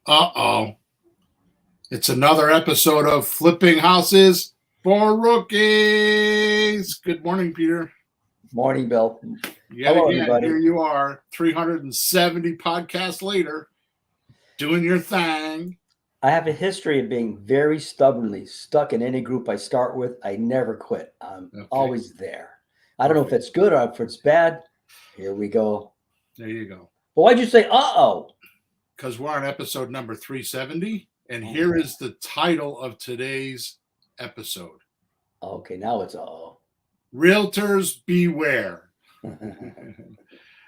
Uh-oh. It's another episode of Flipping Houses for Rookies. Good morning, Peter. Morning, Bill. Yet Hello, again, everybody. here you are, 370 podcasts later, doing your thing. I have a history of being very stubbornly stuck in any group I start with. I never quit. I'm always there. I don't know if it's good or if it's bad. Here we go. There you go. But why'd you say uh-oh? Because we're on episode number 370, and here is the title of today's episode. Okay, now it's uh-oh. Realtors beware.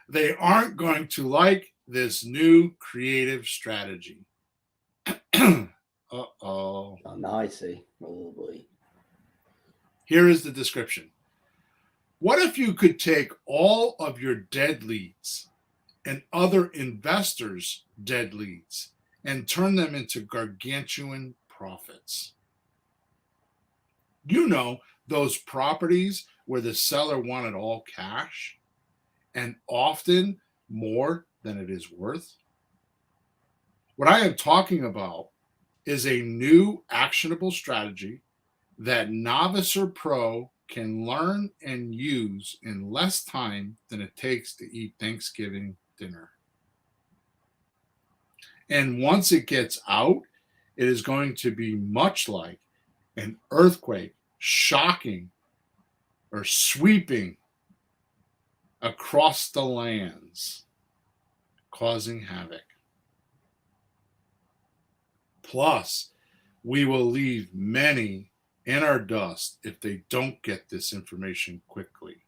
They aren't going to like this new creative strategy. Uh-oh. Oh, now I see. Oh, boy. Here is the description. What if you could take all of your dead leads and other investors' dead leads and turn them into gargantuan profits? You know, those properties where the seller wanted all cash and often more than it is worth? What I am talking about is a new actionable strategy that novice or pro can learn and use in less time than it takes to eat Thanksgiving dinner. And once it gets out, it is going to be much like an earthquake, shocking or sweeping across the lands, causing havoc. Plus, we will leave many in our dust if they don't get this information quickly.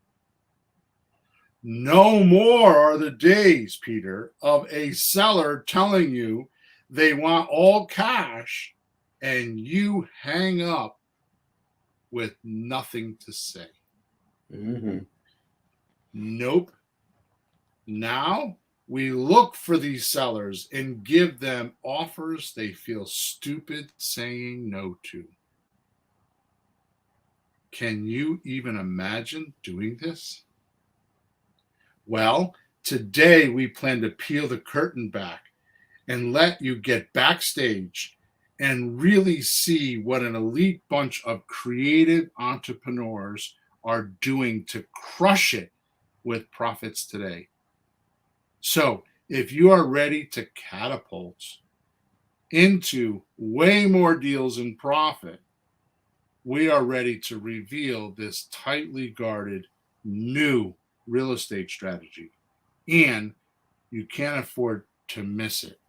No more are the days, Peter, of a seller telling you they want all cash and you hang up with nothing to say. Mm-hmm. Nope. Now we look for these sellers and give them offers they feel stupid saying no to. Can you even imagine doing this? Well, today we plan to peel the curtain back and let you get backstage and really see what an elite bunch of creative entrepreneurs are doing to crush it with profits today. So, if you are ready to catapult into way more deals in profit, we are ready to reveal this tightly guarded new real estate strategy, and you can't afford to miss it.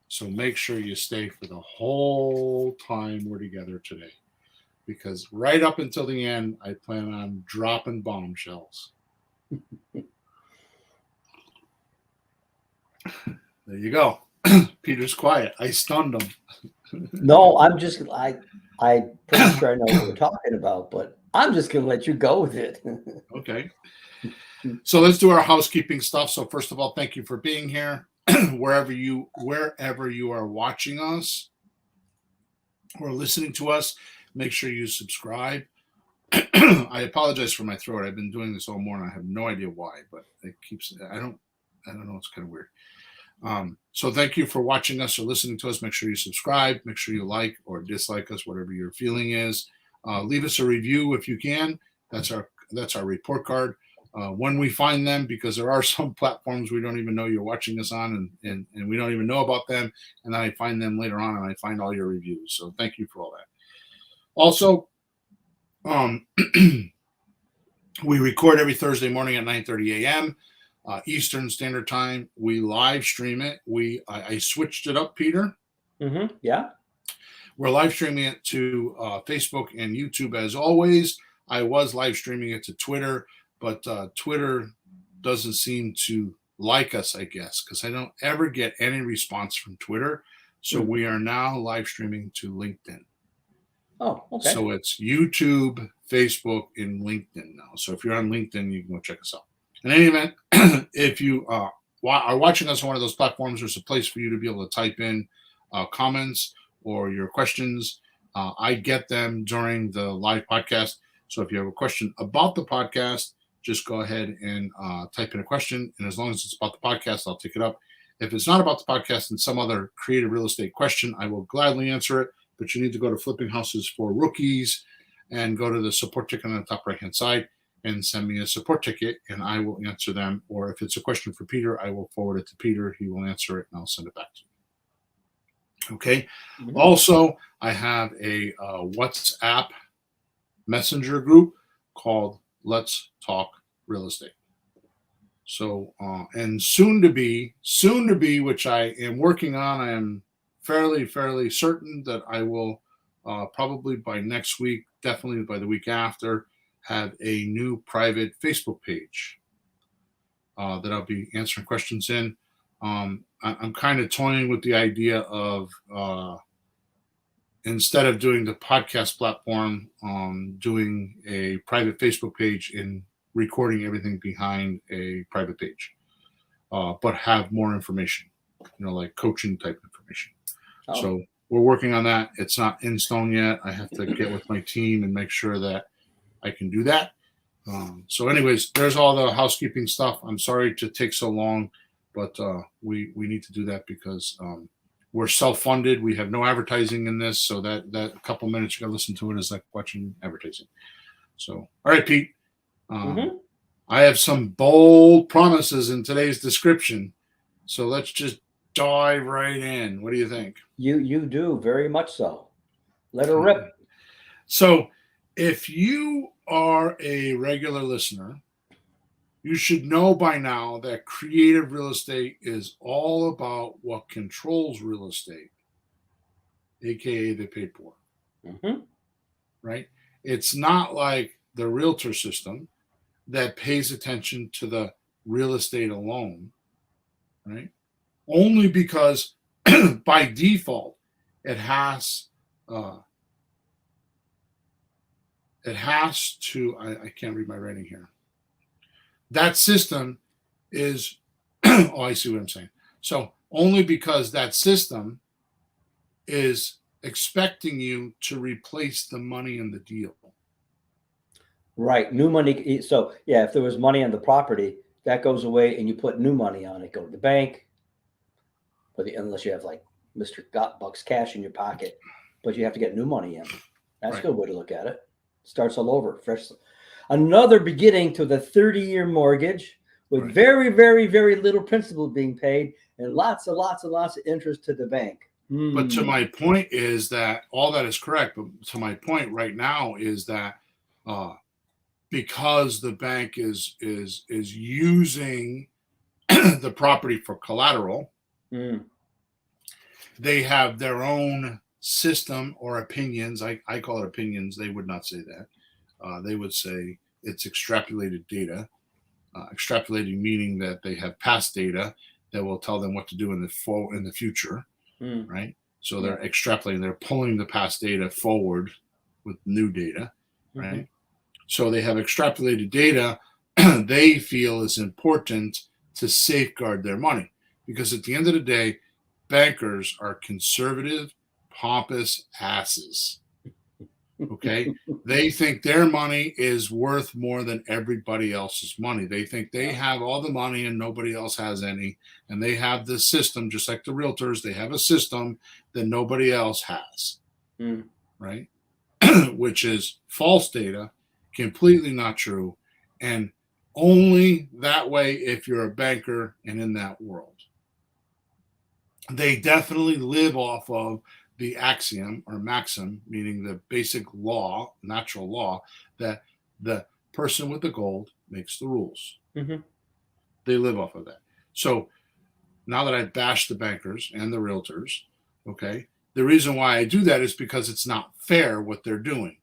So make sure you stay for the whole time we're together today, because right up until the end, I plan on dropping bombshells. There you go. Peter's quiet. I stunned him. No, I'm pretty sure I know what we're talking about, but I'm just going to let you go with it. Okay. So let's do our housekeeping stuff. So first of all, thank you for being here. wherever you are watching us or listening to us, make sure you subscribe. I apologize for my throat. I've been doing this all morning. I have no idea why, but it keeps, I don't know. It's kind of weird. So thank you for watching us or listening to us. Make sure you subscribe. Make sure you like or dislike us, whatever your feeling is. Leave us a review if you can. That's our report card. When we find them, because there are some platforms we don't even know you're watching us on, and we don't even know about them, and then I find them later on, and I find all your reviews. So thank you for all that. Also, we record every Thursday morning at 9:30 a.m. Eastern Standard Time. We live stream it. I switched it up, Peter. Mm-hmm. Yeah. We're live streaming it to Facebook and YouTube as always. I was live streaming it to Twitter, but Twitter doesn't seem to like us, I guess, because I don't ever get any response from Twitter. So we are now live streaming to LinkedIn. Oh, okay. So it's YouTube, Facebook, and LinkedIn now. So if you're on LinkedIn, you can go check us out. In any event, if you are watching us on one of those platforms, there's a place for you to be able to type in comments or your questions. I get them during the live podcast. So if you have a question about the podcast, just go ahead and type in a question. And as long as it's about the podcast, I'll take it up If it's not about the podcast and some other creative real estate question, I will gladly answer it. But you need to go to Flipping Houses for Rookies and go to the support ticket on the top right-hand side and send me a support ticket, and I will answer them. Or if it's a question for Peter, I will forward it to Peter. He will answer it, and I'll send it back to you. Okay. Mm-hmm. Also, I have a WhatsApp messenger group called Let's Talk Real Estate. So, and soon to be, which I am working on, I am fairly certain that I will probably by next week, definitely by the week after, have a new private Facebook page that I'll be answering questions in. I'm kind of toying with the idea of instead of doing the podcast platform, doing a private Facebook page and recording everything behind a private page, but have more information, like coaching type information. Oh. So we're working on that. It's not in stone yet. I have to get with my team and make sure that I can do that. So anyways, there's all the housekeeping stuff. I'm sorry to take so long, but we need to do that because we're self-funded. We have no advertising in this, so that a couple minutes you got to listen to it is like watching advertising. So, all right, Pete. I have some bold promises in today's description, so let's just dive right in. What do you think? You do very much so. Let her rip. So, if you are a regular listener, you should know by now that creative real estate is all about what controls real estate, aka the paperwork. Right? It's not like the realtor system that pays attention to the real estate alone, right? Only because by default it has to. I can't read my writing here. That system is, oh, I see what I'm saying. So only because that system is expecting you to replace the money in the deal. Right. New money. So yeah, if there was money on the property, that goes away and you put new money on it. Go to the bank. Unless you have like Mr. Bucks cash in your pocket, but you have to get new money in. That's a good way to look at it. Starts all over. Fresh. Another beginning to the 30-year mortgage with very, very, very little principal being paid and lots of interest to the bank. But to my point is that all that is correct. But to my point right now is that because the bank is using the property for collateral, they have their own system or opinions. I call it opinions. They would not say that. They would say it's extrapolated data. Extrapolating meaning that they have past data that will tell them what to do in the future, right? So they're extrapolating. They're pulling the past data forward with new data, right? So they have extrapolated data they feel is important to safeguard their money. Because at the end of the day, bankers are conservative, pompous asses. Okay? They think their money is worth more than everybody else's money. They think they have all the money and nobody else has any. And they have this system, just like the realtors, they have a system that nobody else has. Right? Which is false data, completely not true, and only that way if you're a banker and in that world. They definitely live off of the axiom or maxim, meaning the basic law, natural law, that the person with the gold makes the rules. They live off of that. So now that I've bashed the bankers and the realtors, okay, the reason why I do that is because it's not fair what they're doing.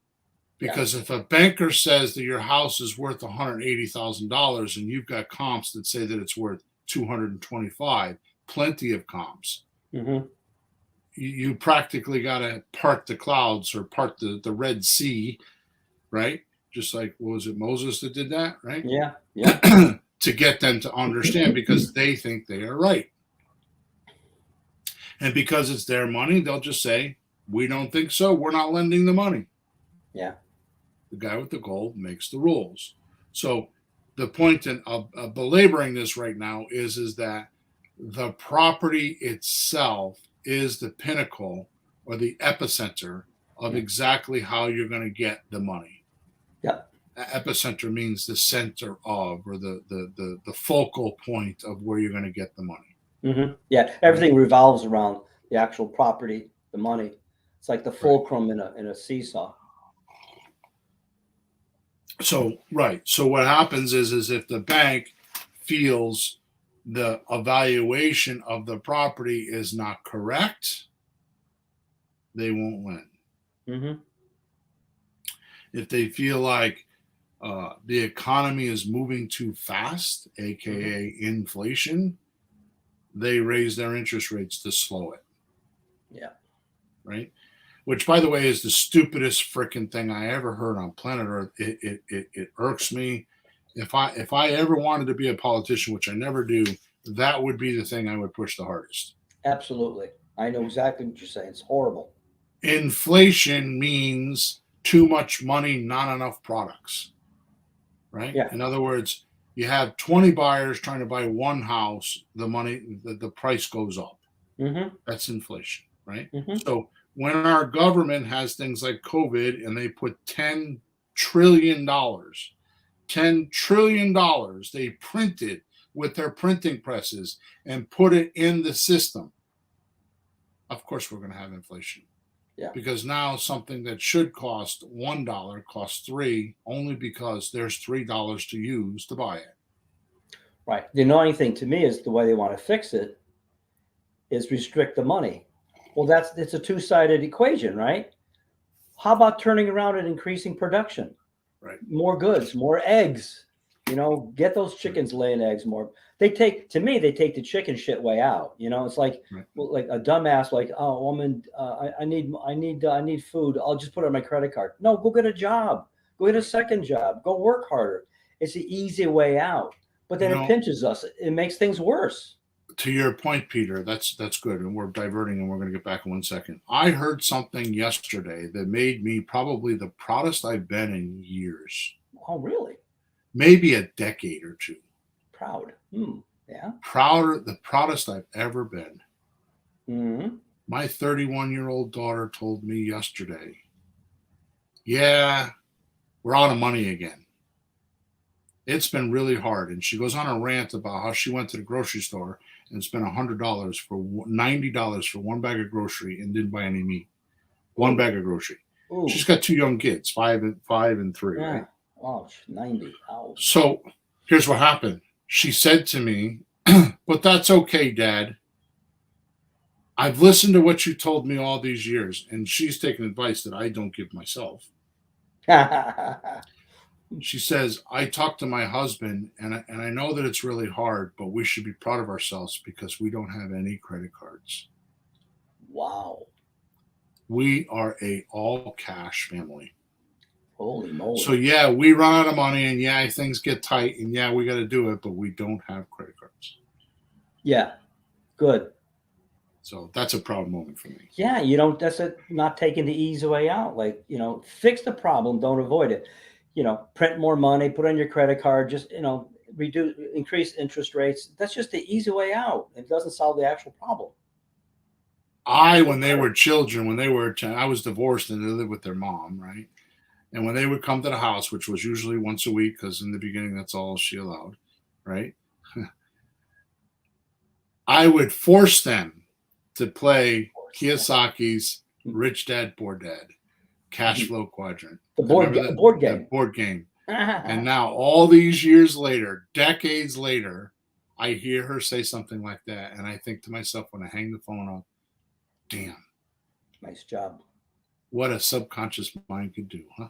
Because if a banker says that your house is worth $180,000 and you've got comps that say that it's worth $225,000, plenty of comps, you practically got to part the clouds or part the Red Sea, right? Just like, what was it, Moses that did that, right? Yeah. To get them to understand because they think they are right. And because it's their money, they'll just say, we don't think so. We're not lending the money. Yeah. The guy with the gold makes the rules. So the point in belaboring this right now is that The property itself is the pinnacle or the epicenter of Yeah. exactly how you're going to get the money. Yeah. Epicenter means the center of, or the focal point of where you're going to get the money. Yeah. Everything revolves around the actual property, the money. It's like the Right. fulcrum in a seesaw. So right. So what happens is if the bank feels the evaluation of the property is not correct, they won't win. Mm-hmm. If they feel like the economy is moving too fast, aka inflation, they raise their interest rates to slow it. Yeah. Right. Which, by the way, is the stupidest freaking thing I ever heard on planet Earth. It irks me. If I ever wanted to be a politician, which I never do, that would be the thing I would push the hardest. Absolutely. I know exactly what you're saying. It's horrible. Inflation means too much money, not enough products. Right? Yeah. In other words, you have 20 buyers trying to buy one house, the price goes up. Mm-hmm. That's inflation, right? Mm-hmm. So when our government has things like COVID and they put $10 trillion, $10 trillion they printed with their printing presses and put it in the system, of course we're going to have inflation. Yeah. Because now something that should cost $1 costs $3 only because there's $3 to use to buy it. Right. The annoying thing to me is the way they want to fix it is restrict the money. Well, it's a two-sided equation, right? How about turning around and increasing production? Right. More goods, more eggs. Get those chickens laying eggs more. They take the chicken shit way out. It's like Right. like a dumbass like, oh, I need food. I'll just put it on my credit card. No, go get a job. Go get a second job. Go work harder. It's the easy way out. But then it pinches us. It makes things worse. To your point, Peter, that's good, and we're diverting, and we're going to get back in 1 second. I heard something yesterday that made me probably the proudest I've been in years. Oh, really? Maybe a decade or two. Proud. Yeah. The proudest I've ever been. Mm-hmm. My 31-year-old daughter told me yesterday, yeah, we're out of money again. It's been really hard. And she goes on a rant about how she went to the grocery store and spent $100 for $90 for one bag of grocery and didn't buy any meat. One bag of grocery. Ooh. She's got two young kids, 5 and 3. Yeah. Right? Oh, 90. Ouch. So here's what happened. She said to me, but that's okay, Dad. I've listened to what you told me all these years, and she's taken advice that I don't give myself. She says, I talked to my husband, and I know that it's really hard, but we should be proud of ourselves because we don't have any credit cards. Wow. We are a all cash family. Holy moly. So, yeah, we run out of money, and yeah, things get tight, and yeah, we got to do it, but we don't have credit cards. Yeah. Good. So that's a proud moment for me. Yeah, that's not taking the easy way out. Like, fix the problem, don't avoid it. Print more money, put on your credit card, just, increase interest rates. That's just the easy way out. It doesn't solve the actual problem. When they were children, when they were 10, I was divorced and they lived with their mom, right? And when they would come to the house, which was usually once a week, because in the beginning, that's all she allowed, right? I would force them to play Kiyosaki's Rich Dad, Poor Dad, Cash Flow Quadrant. The board game. The board game. And now, all these years later, decades later, I hear her say something like that. And I think to myself when I hang the phone up, damn. Nice job. What a subconscious mind could do, huh?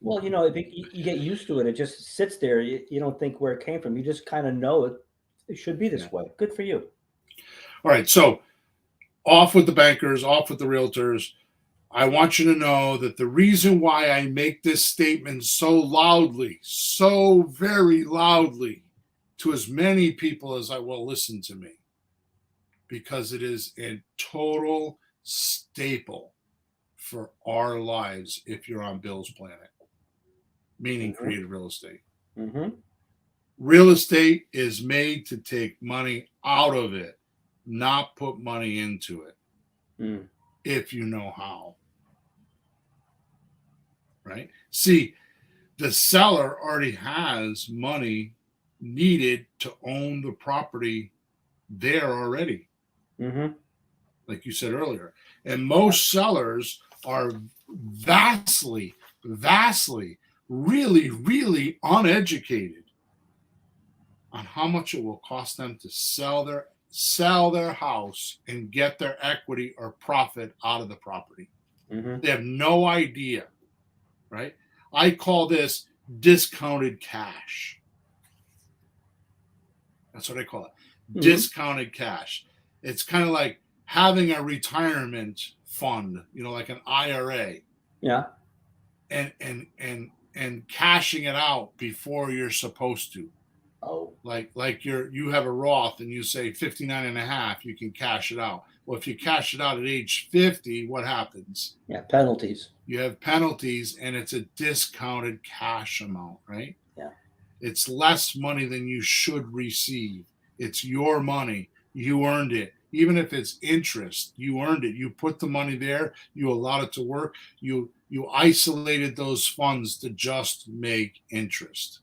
Well, if you get used to it, it just sits there. You don't think where it came from. You just kind of know it should be this way. Good for you. All right. So off with the bankers, off with the realtors. I want you to know that the reason why I make this statement so loudly, so very loudly to as many people as I will listen to me, because it is a total staple for our lives if you're on Bill's planet, meaning creative real estate. Mm-hmm. Real estate is made to take money out of it, not put money into it, if you know how. Right? See, the seller already has money needed to own the property there already, like you said earlier. And most sellers are vastly, really, really uneducated on how much it will cost them to sell their house and get their equity or profit out of the property. They have no idea, right? I call this discounted cash. That's what I call it. Discounted cash. It's kind of like having a retirement fund, like an IRA. Yeah. And cashing it out before you're supposed to. Oh. Like you have a Roth and you say 59 and a half, you can cash it out. Well, if you cash it out at age 50, what happens? Yeah, penalties. You have penalties, and it's a discounted cash amount, right? Yeah. It's less money than you should receive. It's your money. You earned it. Even if it's interest, you earned it. You put the money there. You allowed it to work. You isolated those funds to just make interest.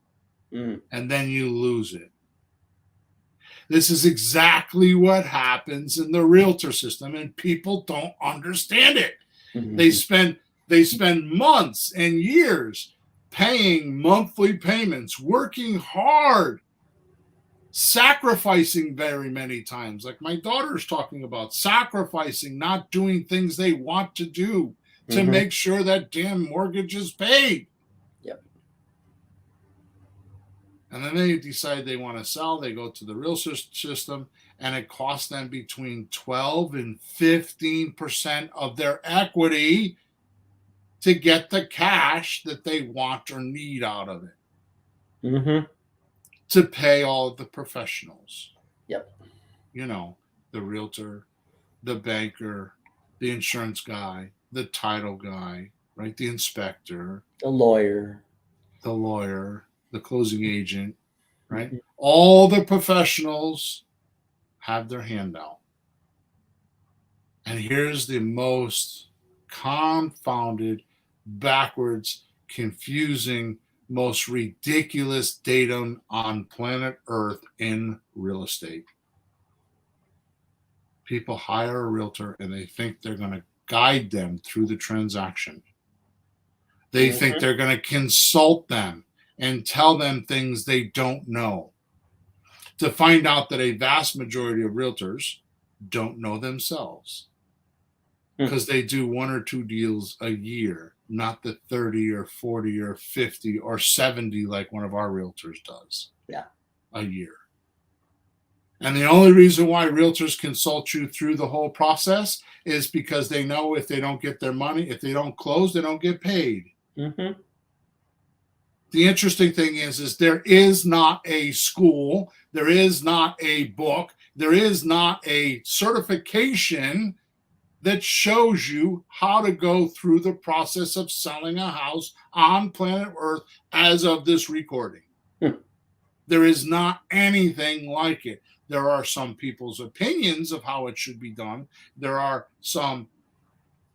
And then you lose it. This is exactly what happens in the realtor system, and people don't understand it. They spend months and years paying monthly payments, working hard, sacrificing very many times, like my daughter's talking about, sacrificing, not doing things they want to do to make sure that damn mortgage is paid. Yep. And then they decide they want to sell. They go to the realtor system, and it costs them between 12 and 15% of their equity to get the cash that they want or need out of it. To pay all of the professionals. Yep. The realtor, the banker, the insurance guy, the title guy, right? The inspector, the lawyer, the closing agent, right? All the professionals have their hand out. And here's the most confounded, backwards, confusing, most ridiculous datum on planet Earth in real estate. People hire a realtor and they think they're going to guide them through the transaction. They think they're going to consult them and tell them things they don't know. To find out that a vast majority of realtors don't know themselves, because they do 1 or 2 deals a year, not the 30 or 40 or 50 or 70 like one of our realtors does a year. And the only reason why realtors consult you through the whole process is because they know if they don't get their money, if they don't close, they don't get paid. The interesting thing is there is not a school, there is not a book, there is not a certification that shows you how to go through the process of selling a house on planet Earth as of this recording. There is not anything like it. There are some people's opinions of how it should be done. There are some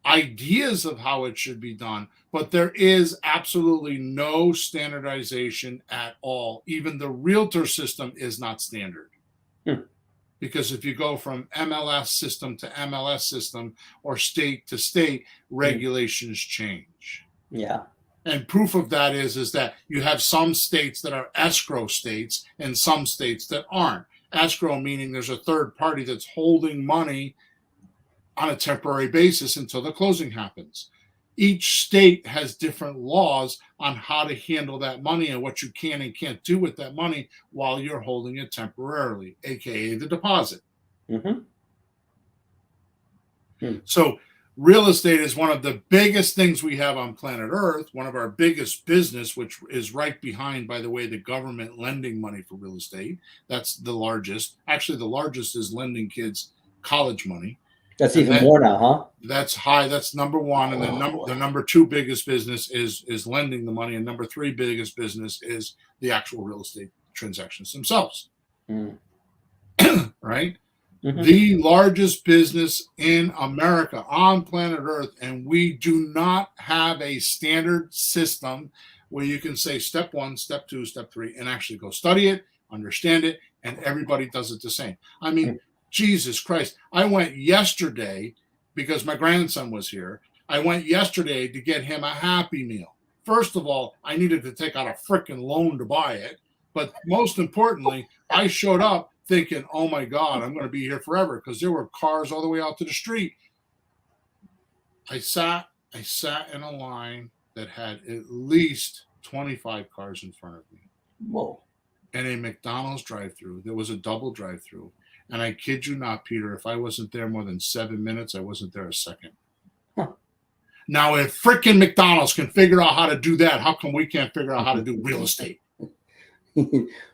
ideas of how it should be done, but there is absolutely no standardization at all. Even the realtor system is not standard. Because if you go from MLS system to MLS system or state to state, regulations change. Yeah. And proof of that is that you have some states that are escrow states and some states that aren't. Escrow meaning there's a third party that's holding money on a temporary basis until the closing happens. Each state has different laws on how to handle that money and what you can and can't do with that money while you're holding it temporarily, aka the deposit. So real estate is one of the biggest things we have on planet Earth, one of our biggest business, which is right behind, by the way, the government lending money for real estate. That's the largest. Actually, the largest is lending kids college money. That's even more now, huh? That's high. That's number one. And then the number 2 biggest business is lending the money. And number 3 biggest business is the actual real estate transactions themselves, Mm. right? Mhm. The largest business in America on planet Earth, and we do not have a standard system where you can say step 1, step 2, step 3, and actually go study it, understand it, and everybody does it the same. I mean, Jesus Christ. I went yesterday because my grandson was here. I went yesterday to get him a Happy Meal. First of all, I needed to take out a freaking loan to buy it. But most importantly, I showed up thinking, oh my God, I'm going to be here forever, because there were cars all the way out to the street. I sat in a line that had at least 25 cars in front of me. Whoa. And a McDonald's drive-through. There was a double drive-through. And I kid you not, Peter, if I wasn't there more than 7 minutes, I wasn't there a second. Huh. Now, if freaking McDonald's can figure out how to do that, how come we can't figure out how to do real estate?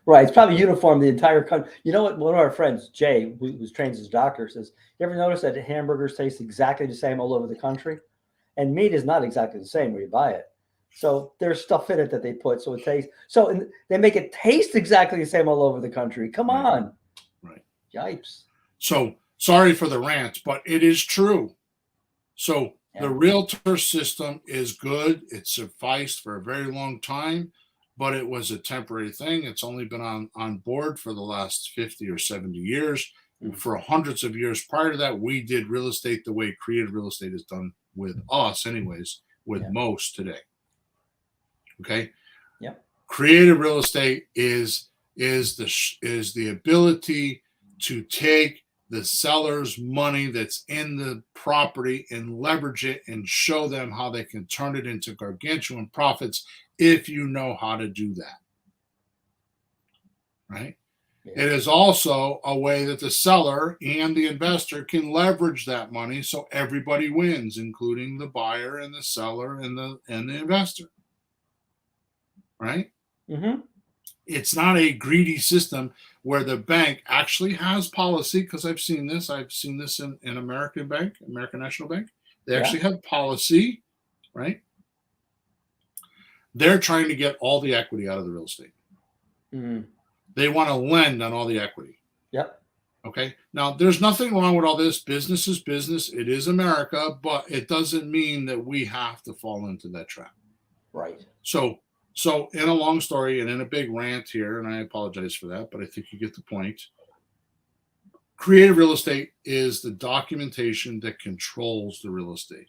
Right. It's probably uniform the entire country. You know what? One of our friends, Jay, who's trained as a doctor, says, you ever notice that hamburgers taste exactly the same all over the country? And meat is not exactly the same where you buy it. So there's stuff in it that they put. So it tastes, and they make it taste exactly the same all over the country. Come on. Right. Yipes. So sorry for the rant, but it is true. So the realtor system is good. It sufficed for a very long time, but it was a temporary thing. It's only been on board for the last 50 or 70 years. For hundreds of years prior to that, we did real estate the way creative real estate is done with us, anyways, with most today. Okay. Yeah. Creative real estate is the ability to take the seller's money that's in the property and leverage it and show them how they can turn it into gargantuan profits if you know how to do that. Right? Yeah. It is also a way that the seller and the investor can leverage that money so everybody wins, including the buyer and the seller and the investor. Right? Mm-hmm. It's not a greedy system where the bank actually has policy, because I've seen this in American National Bank. They actually have policy, right? They're trying to get all the equity out of the real estate. Mm-hmm. They want to lend on all the equity. Yep. Okay. Now, there's nothing wrong with all this. Business is business. It is America, but it doesn't mean that we have to fall into that trap. Right. So in a long story and in a big rant here, and I apologize for that, but I think you get the point. Creative real estate is the documentation that controls the real estate.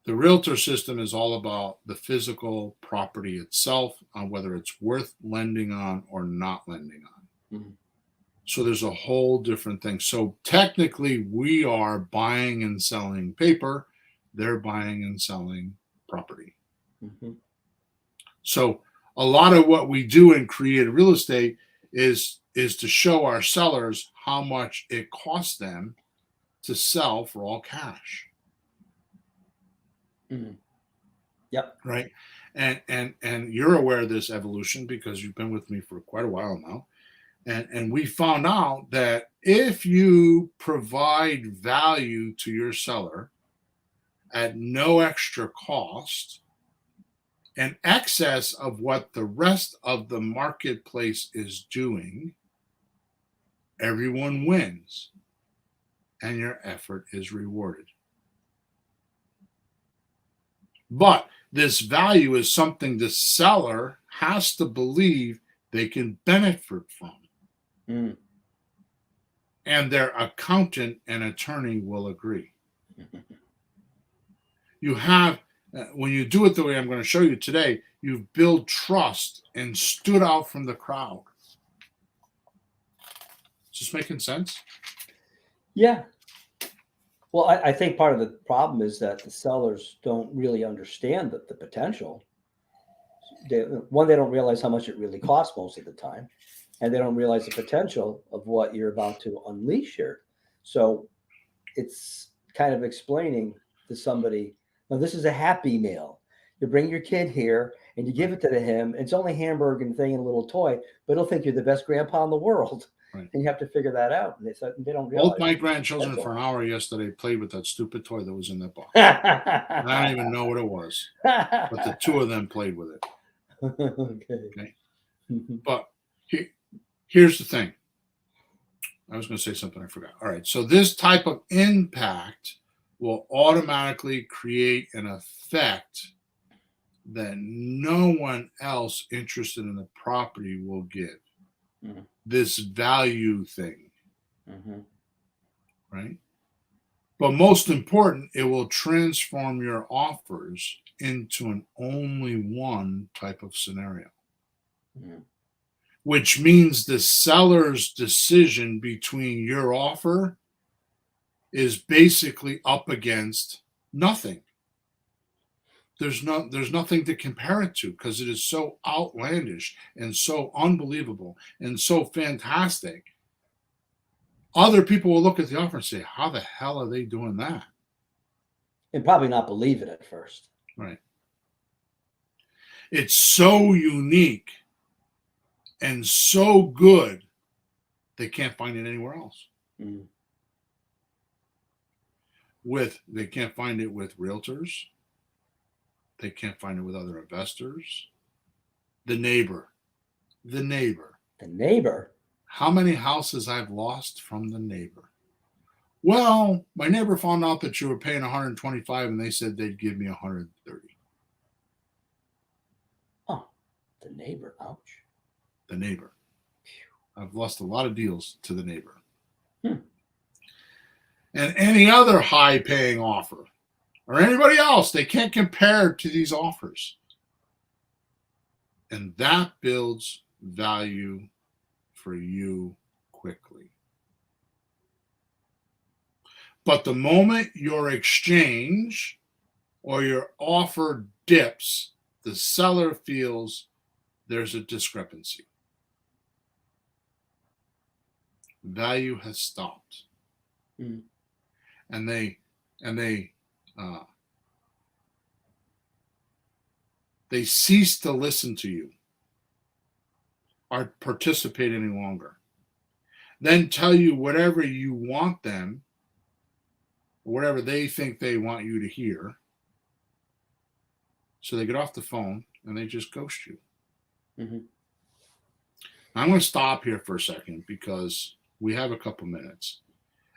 The realtor system is all about the physical property itself, on whether it's worth lending on or not lending on. Mm-hmm. So there's a whole different thing. So technically, we are buying and selling paper. They're buying and selling property. Mm-hmm. So a lot of what we do in creative real estate is to show our sellers how much it costs them to sell for all cash. Mm-hmm. Yep. Right. And you're aware of this evolution because you've been with me for quite a while now. And we found out that if you provide value to your seller at no extra cost, in excess of what the rest of the marketplace is doing, everyone wins and your effort is rewarded. But this value is something the seller has to believe they can benefit from. Mm. And their accountant and attorney will agree. You have, when you do it the way I'm going to show you today, you've built trust and stood out from the crowd. Is this making sense? Yeah. Well, I think part of the problem is that the sellers don't really understand the potential. They don't realize how much it really costs most of the time. And they don't realize the potential of what you're about to unleash here. So it's kind of explaining to somebody, no, this is a Happy Meal. You bring your kid here and you give it to him. It's only hamburger and thing and a little toy, but he'll think you're the best grandpa in the world. Right. And you have to figure that out. And they don't realize. Both my grandchildren for an hour yesterday played with that stupid toy that was in that box. And I don't even know what it was. But the two of them played with it. Okay. Okay. But here's the thing. I was going to say something I forgot. All right. So this type of impact will automatically create an effect that no one else interested in the property will give. Mhm. This value thing, Mhm. right? But most important, it will transform your offers into an only one type of scenario, Mhm. which means the seller's decision between your offer is basically up against nothing. There's nothing to compare it to because it is so outlandish and so unbelievable and so fantastic. Other people will look at the offer and say, how the hell are they doing that? And probably not believe it at first. Right. It's so unique and so good they can't find it anywhere else. Mhm. They can't find it with realtors. They can't find it with other investors. The neighbor. The neighbor. The neighbor. How many houses I've lost from the neighbor? Well, my neighbor found out that you were paying 125 and they said they'd give me 130. Oh, the neighbor. Ouch. The neighbor. I've lost a lot of deals to the neighbor. Hmm. And any other high paying offer or anybody else, they can't compare to these offers. And that builds value for you quickly. But the moment your exchange or your offer dips, the seller feels there's a discrepancy. Value has stopped. Mhm. And uh, they cease to listen to you or participate any longer. Then tell you whatever you want them, whatever they think they want you to hear. So they get off the phone and they just ghost you. Mhm. I'm going to stop here for a second because we have a couple minutes.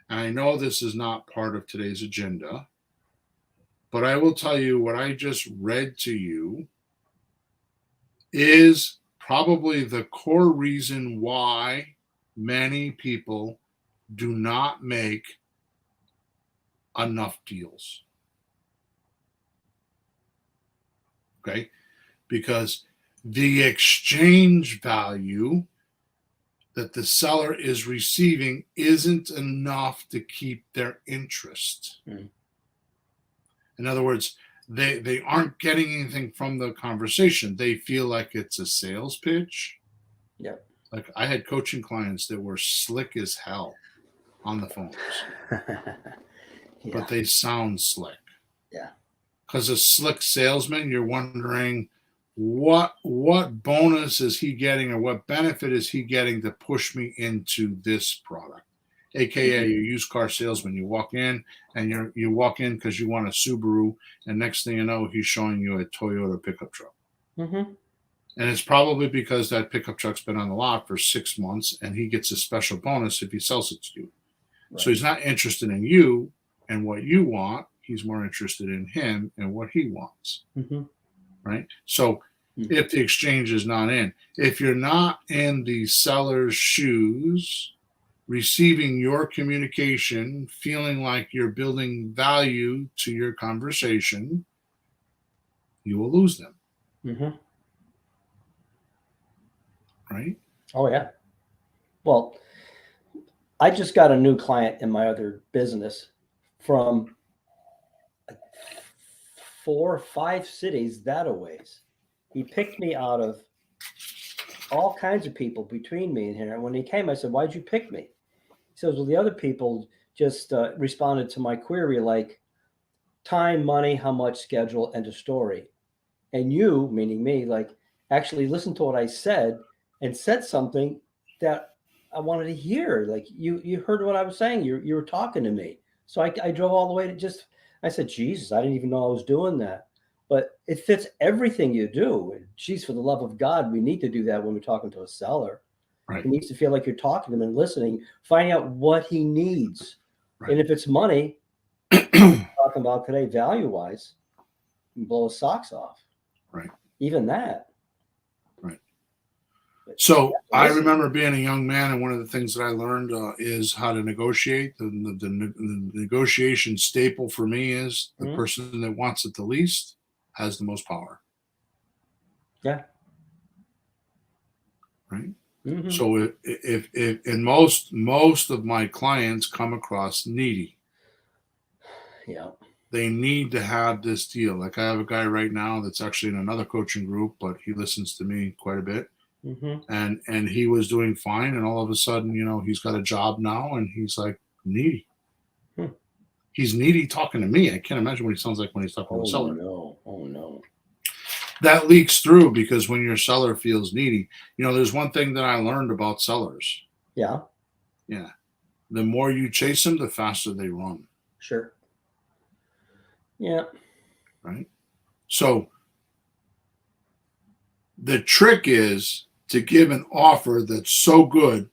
And I know this is not part of today's agenda, but I will tell you what I just read to you is probably the core reason why many people do not make enough deals. Okay? Because the exchange value that the seller is receiving isn't enough to keep their interest. Mhm. In other words, they aren't getting anything from the conversation. They feel like it's a sales pitch. Yep. Like I had coaching clients that were slick as hell on the phones, Yeah. but they sound slick. Yeah. Because a slick salesman, you're wondering what bonus is he getting or what benefit is he getting to push me into this product, aka Mhm. your used car salesman. You walk in and you walk in because you want a Subaru, and next thing you know, he's showing you a Toyota pickup truck. Mhm. And it's probably because that pickup truck's been on the lot for 6 months and he gets a special bonus if he sells it to you. So Right. he's not interested in you and what you want. He's more interested in him and what he wants. Mhm. Right. So Mhm. if the exchange is not in, if you're not in the seller's shoes, receiving your communication, feeling like you're building value to your conversation, you will lose them. Mhm. Right. Oh yeah. Well, I just got a new client in my other business from like 4 or 5 cities that a ways. He picked me out of all kinds of people between me and him. And when he came, I said, "Why'd you pick me?" He says, "Well, the other people just responded to my query like time, money, how much, schedule, and a story. And you, meaning me, like actually listened to what I said and said something that I wanted to hear. Like you heard what I was saying. You were talking to me. So I drove all the way to just. I said, Jesus, I didn't even know I was doing that. but it fits everything you do. And geez, for the love of God, we need to do that when we're talking to a seller. Right. He needs to feel like you're talking to him and listening, finding out what he needs. Right. And if it's money, talking about today, value-wise, you blow his socks off. Right. Even that. Right. But So I remember being a young man, and one of the things that I learned is how to negotiate. The negotiation staple for me is the person that wants it the least has the most power. Yeah. Right. Mm-hmm. So if and most of my clients come across needy. Yeah. They need to have this deal. Like I have a guy right now that's actually in another coaching group, but he listens to me quite a bit. Mm-hmm. And he was doing fine, and all of a sudden, he's got a job now, and he's like needy. He's needy talking to me. I can't imagine what he sounds like when he's talking to a seller. Oh no. That leaks through because when your seller feels needy, there's one thing that I learned about sellers. Yeah. Yeah. The more you chase them, the faster they run. Sure. Yeah. Right. So the trick is to give an offer that's so good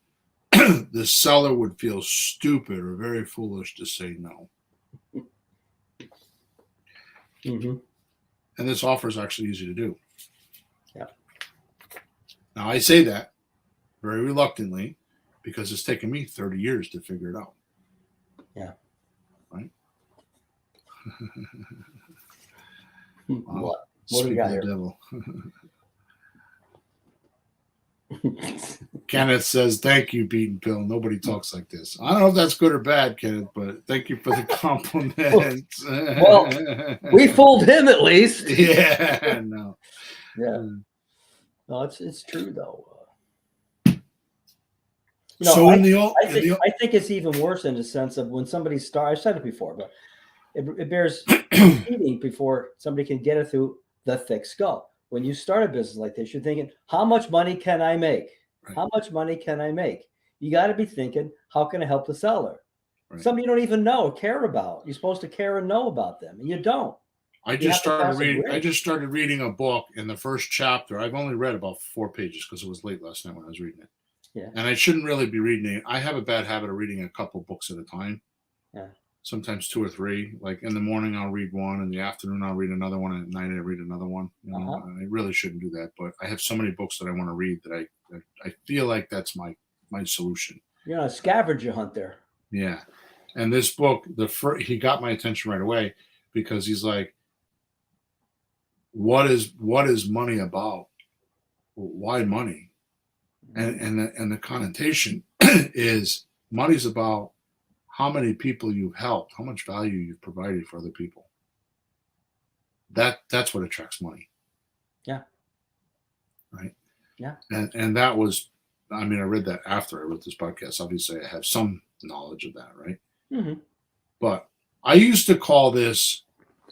the seller would feel stupid or very foolish to say no. Mm-hmm. And this offer is actually easy to do. Yeah. Now I say that very reluctantly because it's taken me 30 years to figure it out. Yeah. Right. What do we got here? Devil. Kenneth says, "Thank you, Beaten Pill. Nobody talks like this." I don't know if that's good or bad, Kenneth, but thank you for the compliment. Well, we fooled him at least. Yeah, no. Yeah. No, it's true though. So I think it's even worse in the sense of when somebody starts. I've said it before, but it bears repeating before somebody can get it through the thick skull. When you start a business like this, you're thinking, how much money can I make? Right. How much money can I make? You got to be thinking, how can I help the seller? Right. Somebody you don't even know or care about. You're supposed to care and know about them, and you don't. I just started reading a book, in the first chapter. I've only read about 4 pages because it was late last night when I was reading it. Yeah. And I shouldn't really be reading it. I have a bad habit of reading a couple books at a time. Yeah. Sometimes 2 or 3. Like in the morning, I'll read one. In the afternoon, I'll read another one. And at night, I read another one. I really shouldn't do that. But I have so many books that I want to read that I feel like that's my solution. You're on a scavenger hunt there. Yeah. And this book, he got my attention right away because he's like, what is money about? Why money? And the connotation is money's about how many people you've helped, how much value you've provided for other people. That's what attracts money. Yeah. Right. Yeah. And that was, I read that after I wrote this podcast. Obviously, I have some knowledge of that, right? Mm-hmm. But I used to call this,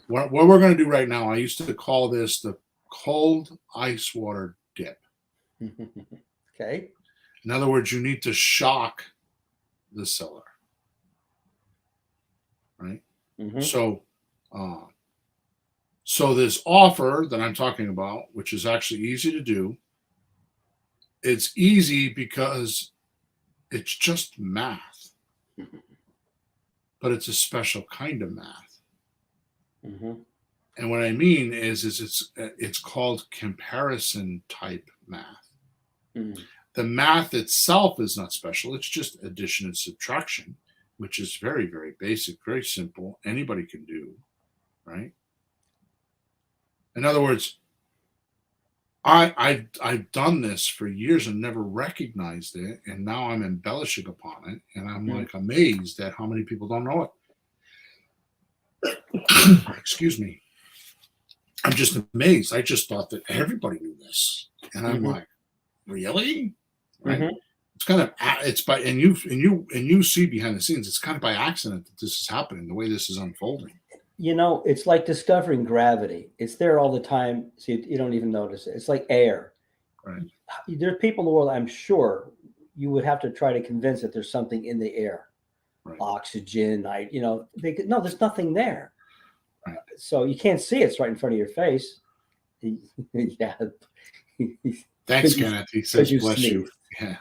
what we're going to do right now, I used to call this the cold ice water dip. Okay. In other words, you need to shock the seller. Right. Mm-hmm. So this offer that I'm talking about, which is actually easy to do, it's easy because it's just math, but it's a special kind of math. Mm-hmm. And what I mean is it's called comparison type math. Mm-hmm. The math itself is not special. It's just addition and subtraction, which is very, very basic, very simple. Anybody can do, right? In other words, I've done this for years and never recognized it, and now I'm embellishing upon it, and I'm like amazed at how many people don't know it. Excuse me. I'm just amazed. I just thought that everybody knew this, and I'm like, really? Right? Mm-hmm. It's kind of and you see behind the scenes. It's kind of by accident that this is happening. The way this is unfolding. It's like discovering gravity. It's there all the time, so you don't even notice it. It's like air. Right. There are people in the world, I'm sure, you would have to try to convince that there's something in the air, right. Oxygen. No, there's nothing there. Right. So you can't see it's right in front of your face. Yeah. Thanks, Kenneth. He says, you bless you. sneezed.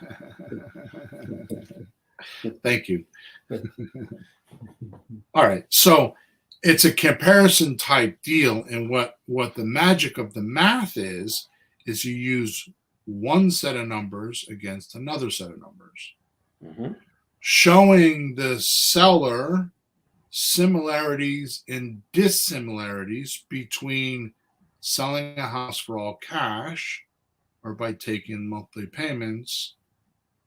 Yeah. Thank you. All right. So it's a comparison type deal. And what the magic of the math is you use one set of numbers against another set of numbers, Mm-hmm. showing the seller similarities and dissimilarities between selling a house for all cash or by taking monthly payments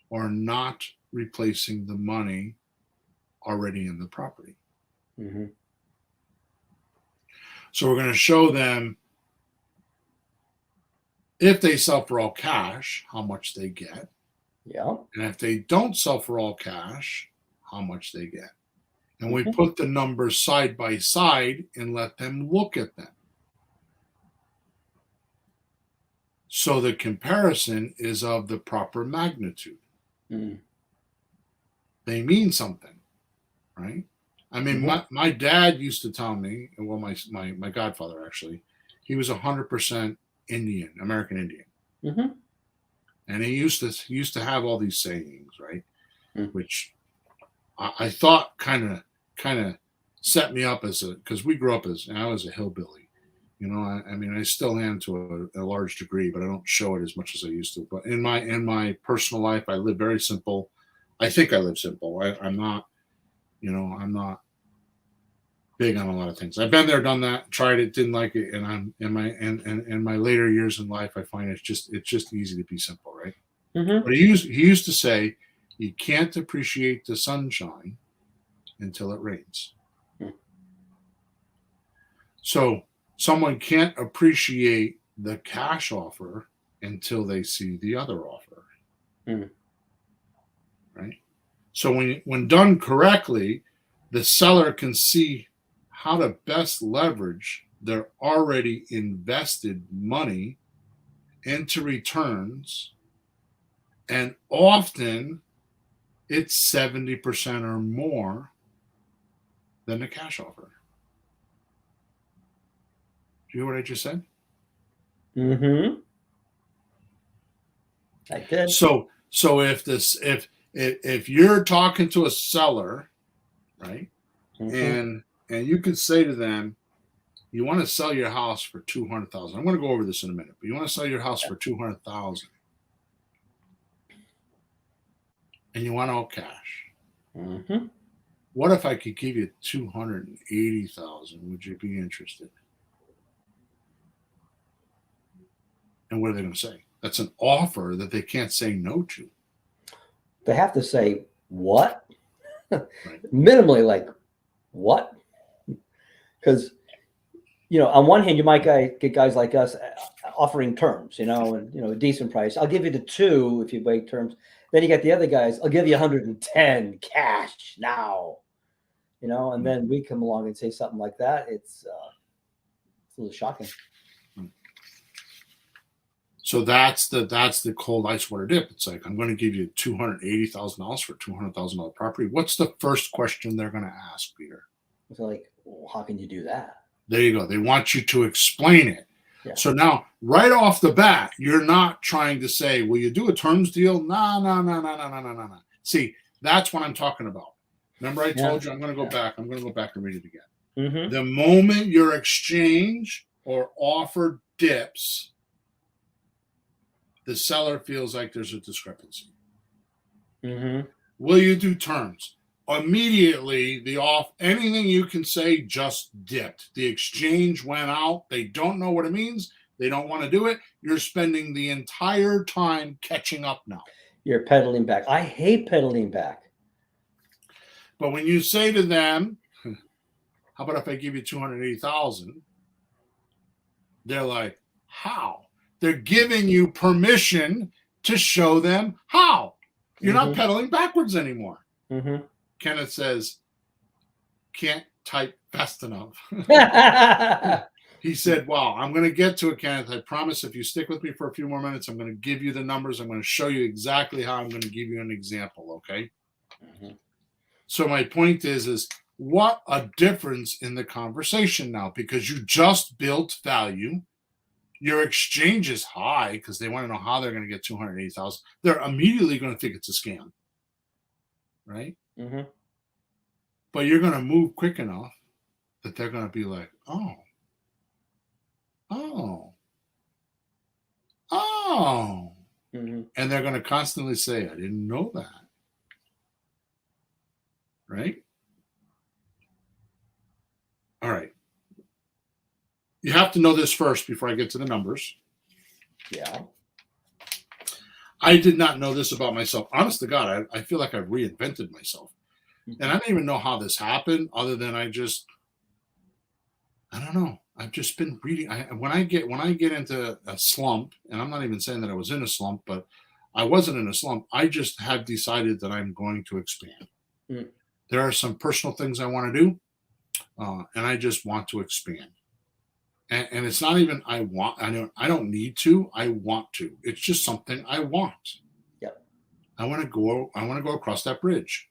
or not replacing the money already in the property. Mm-hmm. So we're going to show them if they sell for all cash, how much they get. Yeah. And if they don't sell for all cash, how much they get. And we Mhm. put the numbers side by side and let them look at them. So the comparison is of the proper magnitude. Mm. They mean something, right? I mean, Mhm. my dad used to tell me, well, my godfather actually, he was 100% Indian, American Indian. Mm-hmm. And he used to have all these sayings, right? Mm. Which I thought kind of set me up because we grew up and I was a hillbilly. You know, I mean, I still am to a large degree, but I don't show it as much as I used to. But in my personal life, I live very simple. I think I live simple. I'm not, I'm not big on a lot of things. I've been there, done that, tried it, didn't like it, and I'm in my later years in life, I find it's just easy to be simple, right? Mm-hmm. But he used to say, you can't appreciate the sunshine until it rains. Mm. So someone can't appreciate the cash offer until they see the other offer. Mm. Right? So when done correctly, the seller can see how to best leverage their already invested money into returns. And often it's 70% or more than the cash offer. Do you hear what I just said? Mm-hmm. I did. So if you're talking to a seller, right, Mm-hmm. and you can say to them, you want to sell your house for 200,000. I'm going to go over this in a minute, but you want to sell your house for 200,000, and you want all cash. Mm-hmm. What if I could give you 280,000? Would you be interested? And what are they going to say? That's an offer that they can't say no to. They have to say what? Right. Minimally, like what? Because on one hand, you might get guys like us offering terms, and a decent price. I'll give you the 2 if you wait terms. Then you got the other guys. I'll give you 110 cash now. And then we come along and say something like that. It's a little shocking. So that's the cold ice water dip. It's like, I'm going to give you $280,000 for $200,000 property. What's the first question they're going to ask, Peter? It's like, well, how can you do that? There you go. They want you to explain it. Yeah. So now, right off the bat, you're not trying to say, will you do a terms deal? No. See, that's what I'm talking about. Remember I told you I'm going to go back. I'm going to go back and read it again. Mm-hmm. The moment your exchange or offer dips, the seller feels like there's a discrepancy. Mm-hmm. Will you do terms? Immediately, anything you can say just dipped. The exchange went out. They don't know what it means. They don't want to do it. You're spending the entire time catching up now. You're pedaling back. I hate pedaling back. But when you say to them, how about if I give you 280,000? They're like, how? They're giving you permission to show them how. You're not pedaling backwards anymore. Mm-hmm. Kenneth says, can't type fast enough. He said, wow, I'm going to get to it, Kenneth. I promise if you stick with me for a few more minutes, I'm going to give you the numbers. I'm going to show you exactly how. I'm going to give you an example, okay? Mm-hmm. So my point is what a difference in the conversation now, because you just built value. Your exchange is high because they want to know how they're going to get 280,000. They're immediately going to think it's a scam, right? Mm-hmm. But you're going to move quick enough that they're going to be like, oh, oh, oh. Mm-hmm. And they're going to constantly say, I didn't know that. Right? All right. You have to know this first before I get to the numbers. Yeah. I did not know this about myself. Honest to God, I feel like I've reinvented myself. Mm-hmm. And I don't even know how this happened, other than I don't know. I've just been reading. When I get into a slump, and I'm not even saying that I was in a slump, but I wasn't in a slump. I just have decided that I'm going to expand. Mm. There are some personal things I want to do, and I just want to expand. And it's not even I want. I don't need to. I want to. It's just something I want. Yep. I want to go. I want to go across that bridge.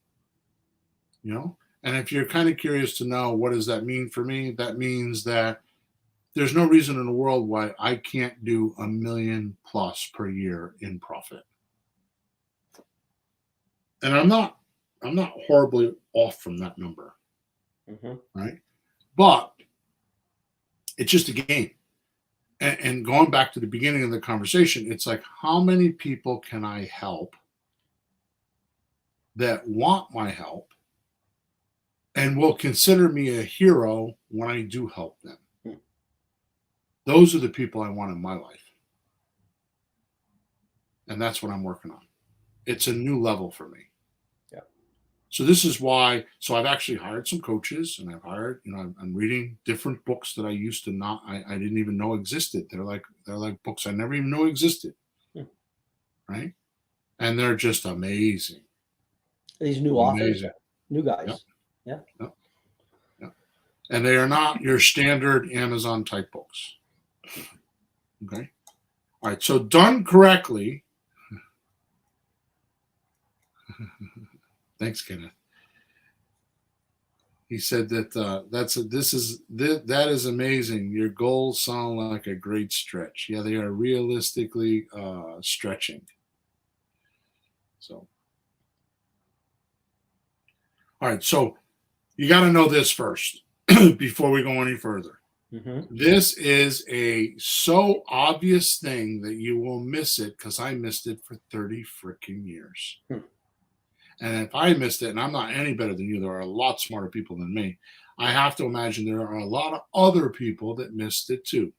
You know. And if you're kind of curious to know what does that mean for me, that means that there's no reason in the world why I can't do $1 million plus per year in profit. And I'm not horribly off from that number. Mm-hmm. Right. But it's just a game. And going back to the beginning of the conversation, it's like, how many people can I help that want my help and will consider me a hero when I do help them? Mm. Those are the people I want in my life. And that's what I'm working on. It's a new level for me. Yeah. So this is why. So I've actually hired some coaches, and I've hired. I'm reading different books that I used to not. I didn't even know existed. They're like books I never even knew existed. Hmm. Right, and they're just amazing. These new authors, Amazing. new guys. Yep. Yeah. Yep. Yep. And they are not your standard Amazon type books. Okay. All right. So done correctly. Thanks, Kenneth. He said that that is amazing. Your goals sound like a great stretch. Yeah, they are realistically stretching. So, all right. So you got to know this first before we go any further. Mm-hmm. This is a so obvious thing that you will miss it, because I missed it for 30 freaking years. Hmm. And if I missed it, and I'm not any better than you, there are a lot smarter people than me. I have to imagine there are a lot of other people that missed it too.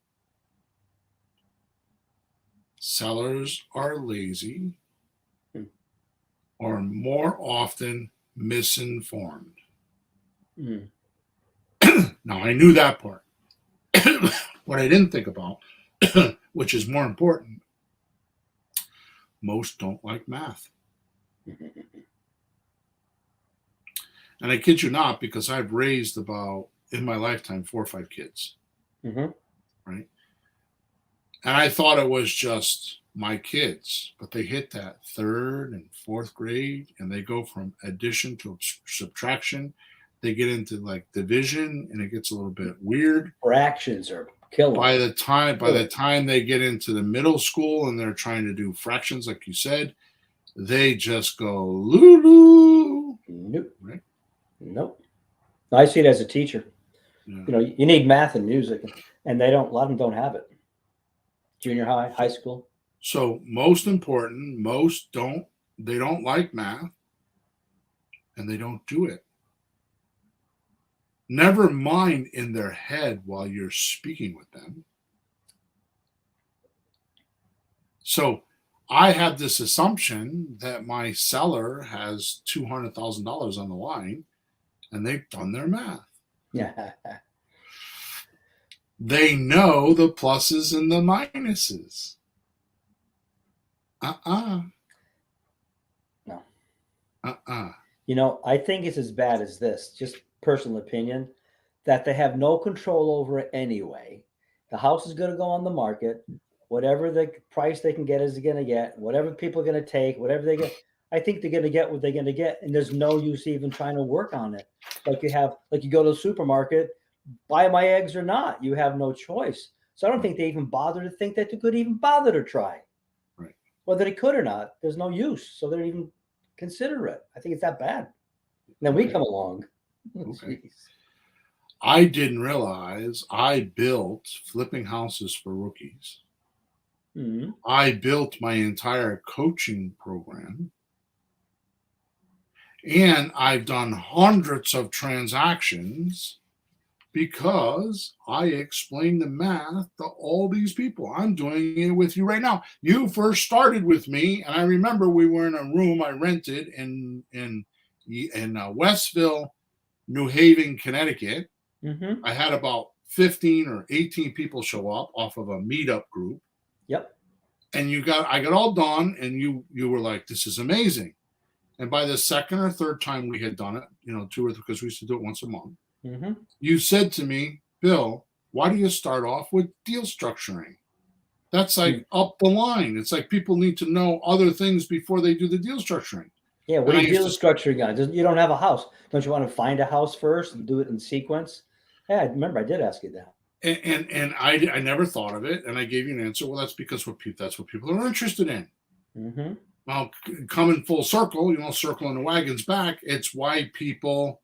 Sellers are lazy, Hmm. or more often misinformed. Mm. Now, I knew that part. What I didn't think about, which is more important, most don't like math. And I kid you not, because I've raised about, in my lifetime, 4 or 5 kids. Mm-hmm. Right. And I thought it was just my kids, but they hit that 3rd and 4th grade, and they go from addition to subtraction. They get into like division, and it gets a little bit weird. Fractions are killing. By the time they get into the middle school and they're trying to do fractions, like you said, they just go loo. Nope. Right? Nope. I see it as a teacher. Yeah. You need math and music, and a lot of them don't have it. Junior high, high school. So most important, they don't like math, and they don't do it. Never mind in their head while you're speaking with them. So I had this assumption that my seller has $200,000 on the line, and they've done their math. Yeah. They know the pluses and the minuses. No. I think it's as bad as this, just personal opinion, that they have no control over it anyway. The house is going to go on the market. Whatever the price they can get is going to get. Whatever people are going to take, whatever they get. I think they're going to get what they're going to get, and there's no use even trying to work on it. Like you go to the supermarket, buy my eggs or not, you have no choice. So I don't think they even bother to think that they could even bother to try. Right. Whether they could or not, there's no use. So they don't even consider it. I think it's that bad. And then we come along. Okay. Jeez. I didn't realize I built flipping houses for rookies. Mm-hmm. I built my entire coaching program. And I've done hundreds of transactions because I explained the math to all these people. I'm doing it with you right now. You first started with me, and I remember we were in a room I rented in Westville, New Haven, Connecticut. Mm-hmm. I had about 15 or 18 people show up off of a meetup group. Yep. And I got all done, and you were like, "This is amazing." And by the second or third time we had done it, because we used to do it once a month, Mm-hmm. you said to me, "Bill, why do you start off with deal structuring? That's like up the line. It's like people need to know other things before they do the deal structuring." Yeah, what And are I you deal used to, structuring on? You don't have a house. Don't you want to find a house first and do it in sequence? Yeah, I remember I did ask you that. and I never thought of it, and I gave you an answer. Well, that's because that's what people are interested in. Mm-hmm. Well, coming full circle, circling the wagons back, it's why people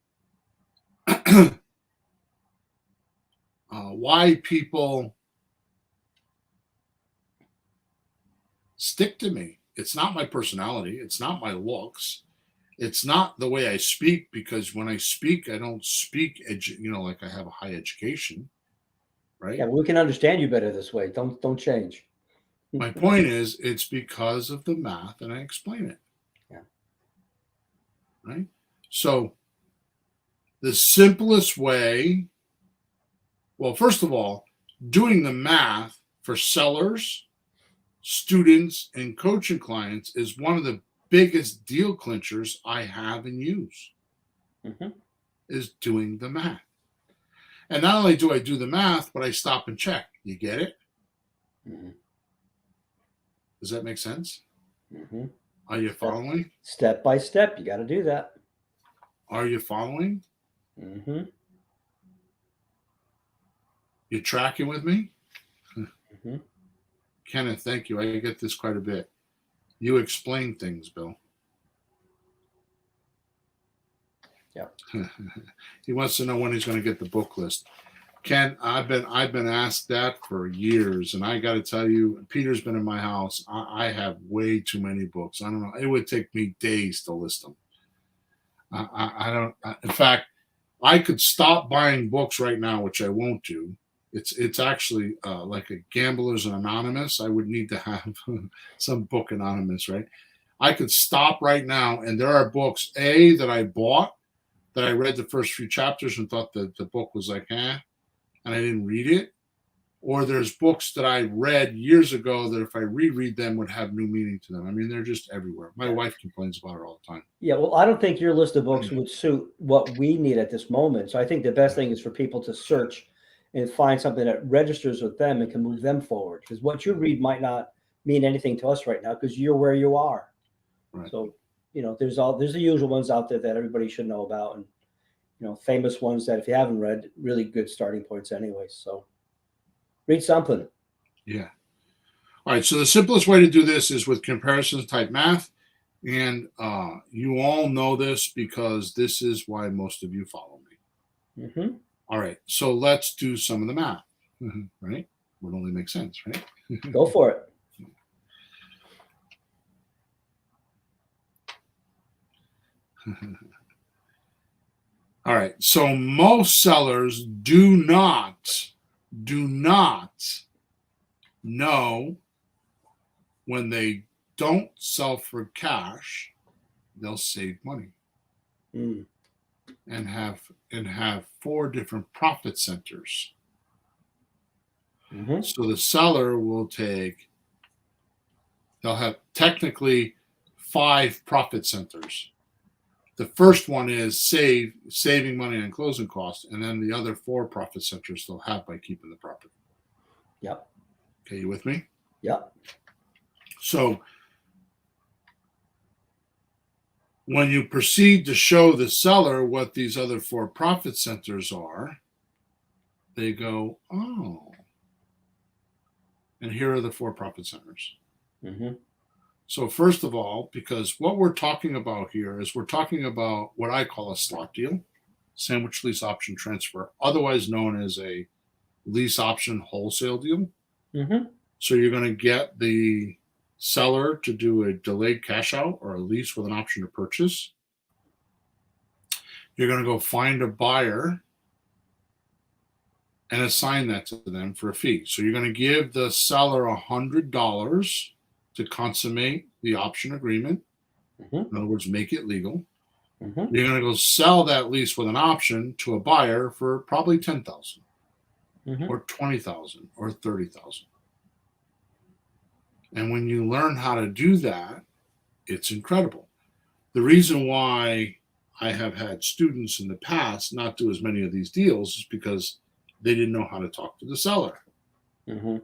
stick to me. It's not my personality. It's not my looks. It's not the way I speak, because when I speak, I don't speak, like I have a high education, right? Yeah, we can understand you better this way. Don't change. My point is, it's because of the math, and I explain it. Yeah. Right? So the simplest way, well, first of all, doing the math for sellers, students, and coaching clients is one of the biggest deal clinchers I have and use, Mm-hmm. is doing the math. And not only do I do the math, but I stop and check. You get it? Mm-hmm. Does that make sense? Mm-hmm. Are you following? Step by step, you got to do that. Are you following? Mm-hmm. You tracking with me? Mm-hmm. Kenneth, thank you. I get this quite a bit. You explain things, Bill. Yeah. He wants to know when he's going to get the book list. Ken, I've been asked that for years, and I got to tell you, Peter's been in my house. I have way too many books. I don't know. It would take me days to list them. I don't. In fact, I could stop buying books right now, which I won't do. It's actually like a Gamblers Anonymous. I would need to have some book anonymous, right? I could stop right now, and there are books that I bought, that I read the first few chapters and thought that the book was like, and I didn't read it. Or there's books that I read years ago that if I reread them would have new meaning to them. I mean, they're just everywhere. My wife complains about it all the time. Yeah, well, I don't think your list of books would suit what we need at this moment. So I think the best thing is for people to search and find something that registers with them and can move them forward. Because what you read might not mean anything to us right now because you're where you are. Right. So, there's the usual ones out there that everybody should know about, and famous ones that if you haven't read, really good starting points anyway. So read something. Yeah. All right. So the simplest way to do this is with comparisons type math. And you all know this because this is why most of you follow me. Mm-hmm. All right. So let's do some of the math. Right? Would only make sense, right? Go for it. All right. So most sellers do not know when they don't sell for cash, they'll save money. And have 4 different profit centers. Mm-hmm. So the seller they'll have technically 5 profit centers. The first one is saving money on closing costs, and then the other 4 profit centers they'll have by keeping the property. Yep. Okay, you with me? Yep. So When you proceed to show the seller what these other four profit centers are, they go, oh, and here are the four profit centers. Mm-hmm. So first of all, because what we're talking about here is we're talking about what I call a slot deal, sandwich lease option transfer, otherwise known as a lease option wholesale deal. Mm-hmm. So you're going to get the seller to do a delayed cash out or a lease with an option to purchase. You're going to go find a buyer and assign that to them for a fee. So you're going to give the seller $100 to consummate the option agreement. Mm-hmm. In other words, make it legal. Mm-hmm. You're going to go sell that lease with an option to a buyer for probably $10,000 Mm-hmm. or $20,000 or $30,000. And when you learn how to do that, it's incredible. The reason why I have had students in the past not do as many of these deals is because they didn't know how to talk to the seller. Mm-hmm.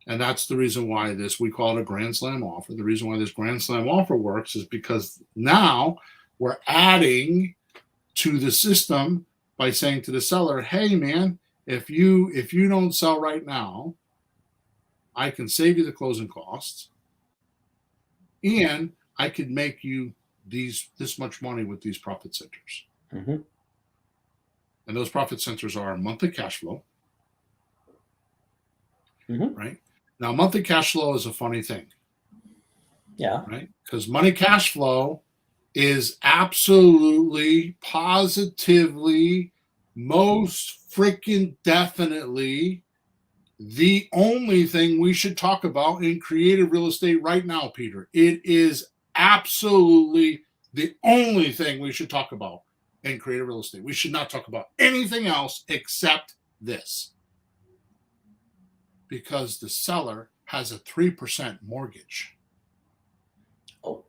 And that's the reason why we call it a grand slam offer. The reason why this grand slam offer works is because now we're adding to the system by saying to the seller, hey man, if you don't sell right now, I can save you the closing costs and I could make you this much money with these profit centers. Mm-hmm. And those profit centers are monthly cash flow. Mm-hmm. Right? Now, monthly cash flow is a funny thing. Yeah. Right? Because money cash flow is absolutely, positively, most freaking definitely the only thing we should talk about in creative real estate right now, Peter. It is absolutely the only thing we should talk about in creative real estate. We should not talk about anything else except this. Because the seller has a 3% mortgage. Oh.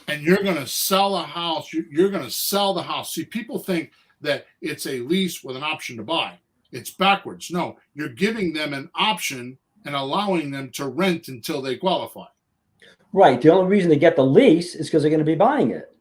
And you're going to sell a house. You're going to sell the house. See, people think that it's a lease with an option to buy. It's backwards. No, you're giving them an option and allowing them to rent until they qualify. Right. The only reason they get the lease is because they're going to be buying it.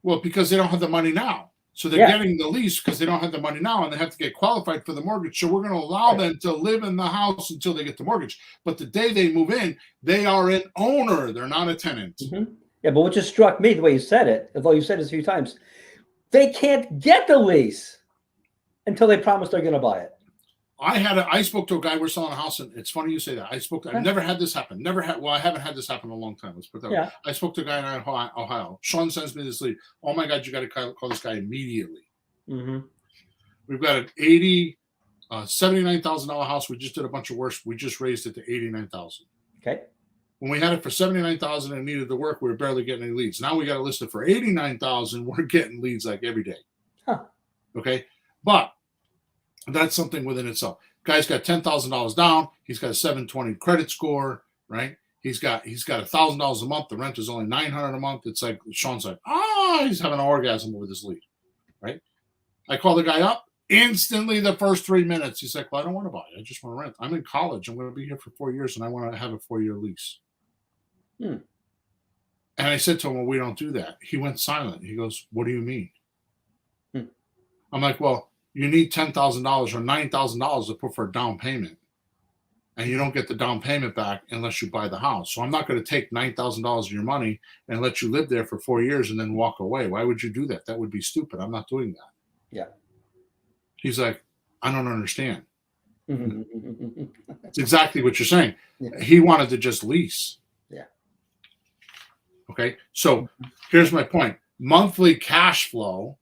Well, because they don't have the money now. So they're getting the lease because they don't have the money now and they have to get qualified for the mortgage. So we're going to allow them to live in the house until they get the mortgage. But the day they move in, they are an owner. They're not a tenant. Mm-hmm. Yeah, but what just struck me, the way you said it, although you said it a few times, they can't get the lease until they promise they're going to buy it. I spoke to a guy. We're selling a house, and it's funny you say that. I've never had this happen. Well, I haven't had this happen in a long time. Let's put that way. I spoke to a guy in Ohio. Sean sends me this lead. Oh my God, you got to call this guy immediately. Mm-hmm. We've got an $79,000 house. We just did a bunch of work. We just raised it to $89,000. Okay. When we had it for $79,000 and needed the work, we were barely getting any leads. Now we got it listed for $89,000. We're getting leads like every day. Huh. Okay, but that's something within itself. Guy's got $10,000 down. He's got a 720 credit score, right? He's got $1,000 a month. The rent is only $900 a month. It's like Sean's like, he's having an orgasm over this lead, right? I call the guy up instantly. The first 3 minutes, he's like, "Well, I don't want to buy. I just want to rent. I'm in college. I'm going to be here for 4 years, and I want to have a 4-year lease." And I said to him, "Well, we don't do that." He went silent. He goes, "What do you mean?" I'm like, "Well, you need $10,000 or $9,000 to put for a down payment. And you don't get the down payment back unless you buy the house. So I'm not going to take $9,000 of your money and let you live there for 4 years and then walk away. Why would you do that? That would be stupid. I'm not doing that." Yeah. He's like, "I don't understand." It's exactly what you're saying. Yeah. He wanted to just lease. Yeah. Okay. So here's my point. Monthly cash flow.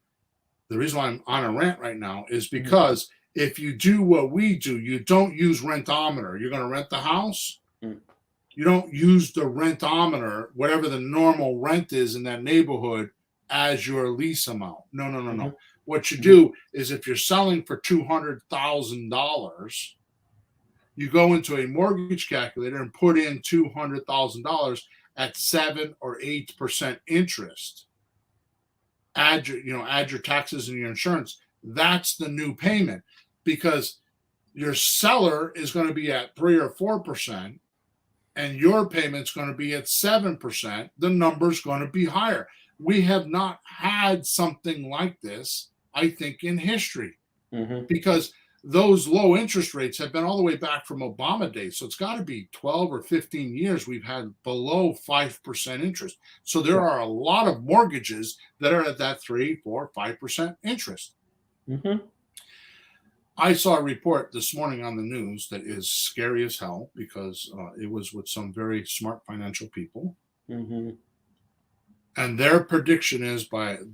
The reason why I'm on a rant right now is because if you do what we do, you don't use rentometer. You're going to rent the house. You don't use the rentometer, whatever the normal rent is in that neighborhood, as your lease amount. No. What you do is if you're selling for $200,000, you go into a mortgage calculator and put in $200,000 at 7 or 8% interest. Add your taxes and your insurance. That's the new payment, because your seller is going to be at 3 or 4% and your payment's going to be at 7%. The number's going to be higher. We have not had something like this, I think, in history, because those low interest rates have been all the way back from Obama days. So it's got to be 12 or 15 years we've had below 5% interest. So there are a lot of mortgages that are at that 3, 4, 5% interest. I saw a report this morning on the news that is scary as hell, because it was with some very smart financial people. And their prediction is,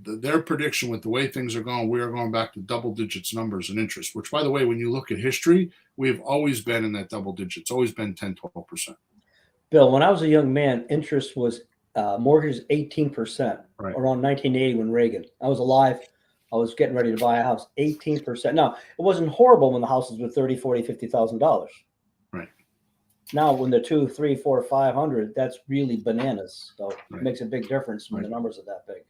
their prediction with the way things are going, we are going back to double digits numbers in interest, which, by the way, when you look at history, we've always been in that double digits, always been 10, 12%. Bill, when I was a young man, interest was mortgages 18%, Right. around 1980 when Reagan. I was alive. I was getting ready to buy a house, 18%. Now, it wasn't horrible when the houses were $30,000, $40,000, $50,000. Right. Now, when they're 200, 300, 400, 500, that's really bananas. So Right. it makes a big difference when Right. the numbers are that big.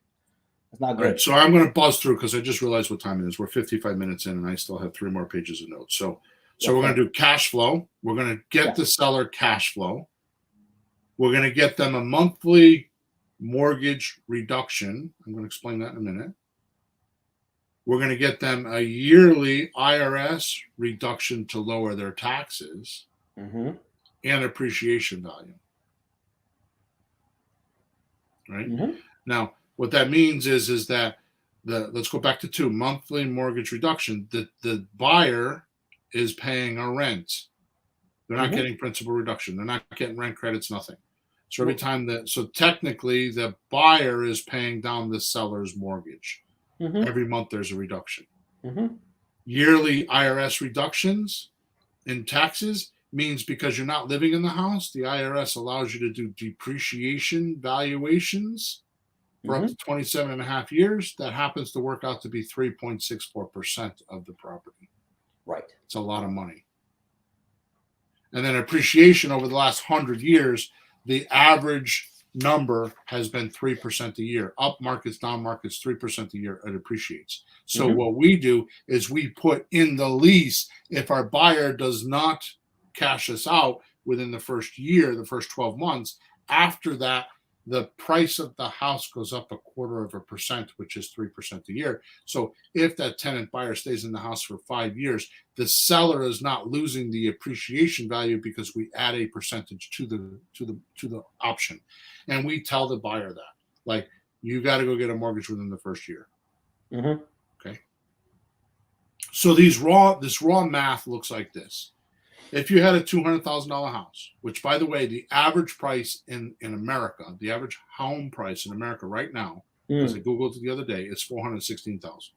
It's not good. Right. So I'm going to buzz through because I just realized what time it is. We're 55 minutes in, and I still have 3 more pages of notes. So we're going to do cash flow. We're going to get the seller cash flow. We're going to get them a monthly mortgage reduction. I'm going to explain that in a minute. We're going to get them a yearly IRS reduction to lower their taxes and appreciation value. Right? Now, what that means is that let's go back to 2, monthly mortgage reduction. The buyer is paying a rent. They're not getting principal reduction. They're not getting rent credits, nothing. So every time so technically the buyer is paying down the seller's mortgage. Every month there's a reduction. Yearly IRS reductions in taxes means, because you're not living in the house, the IRS allows you to do depreciation valuations for up to 27 and a half years. That happens to work out to be 3.64% of the property. Right. It's a lot of money. And then appreciation over the last 100 years, the average number has been 3% a year. Up markets, down markets, 3% a year, it appreciates. So what we do is we put in the lease, if our buyer does not cash us out within the first year, the first 12 months, after that, the price of the house goes up 0.25%, which is 3% a year. So if that tenant buyer stays in the house for 5 years, the seller is not losing the appreciation value because we add a percentage to the option. And we tell the buyer that, like, you got to go get a mortgage within the first year. Okay. So this raw math looks like this. If you had a $200,000 house, which, by the way, the average price in America, the average home price in America right now, because I Googled it the other day, is $416,000.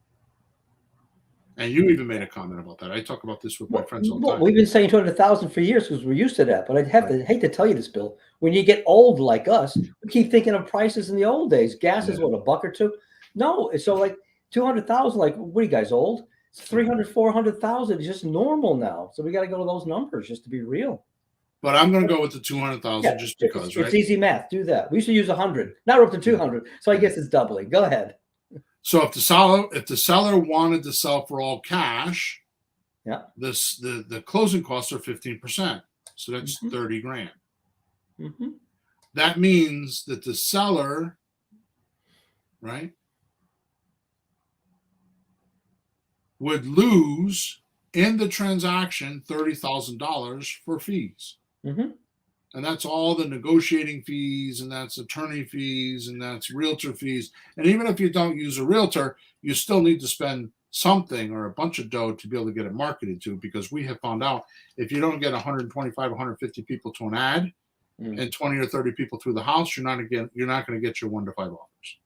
And you even made a comment about that. I talk about this with my friends all the time. We've been saying 200,000 for years because we're used to that. But I'd hate to tell you this, Bill. When you get old like us, we keep thinking of prices in the old days. Gas is what, $1 or $2? No, so like 200,000. Like, what are you guys, old? 300, 400,000 is just normal now. So we got to go to those numbers just to be real. But I'm going to go with the 200,000 just because, right? It's easy math. Do that. We used to use 100. Now we're up to 200. So I guess it's doubling. Go ahead. So if the seller wanted to sell for all cash, the closing costs are 15%. So that's 30 grand. That means that the seller, right, would lose in the transaction $30,000 for fees. And that's all the negotiating fees, and that's attorney fees, and that's realtor fees. And even if you don't use a realtor, you still need to spend something or a bunch of dough to be able to get it marketed to, because we have found out if you don't get 125, 150 people to an ad and 20 or 30 people through the house, you're not going to get your 1 to 5 offers.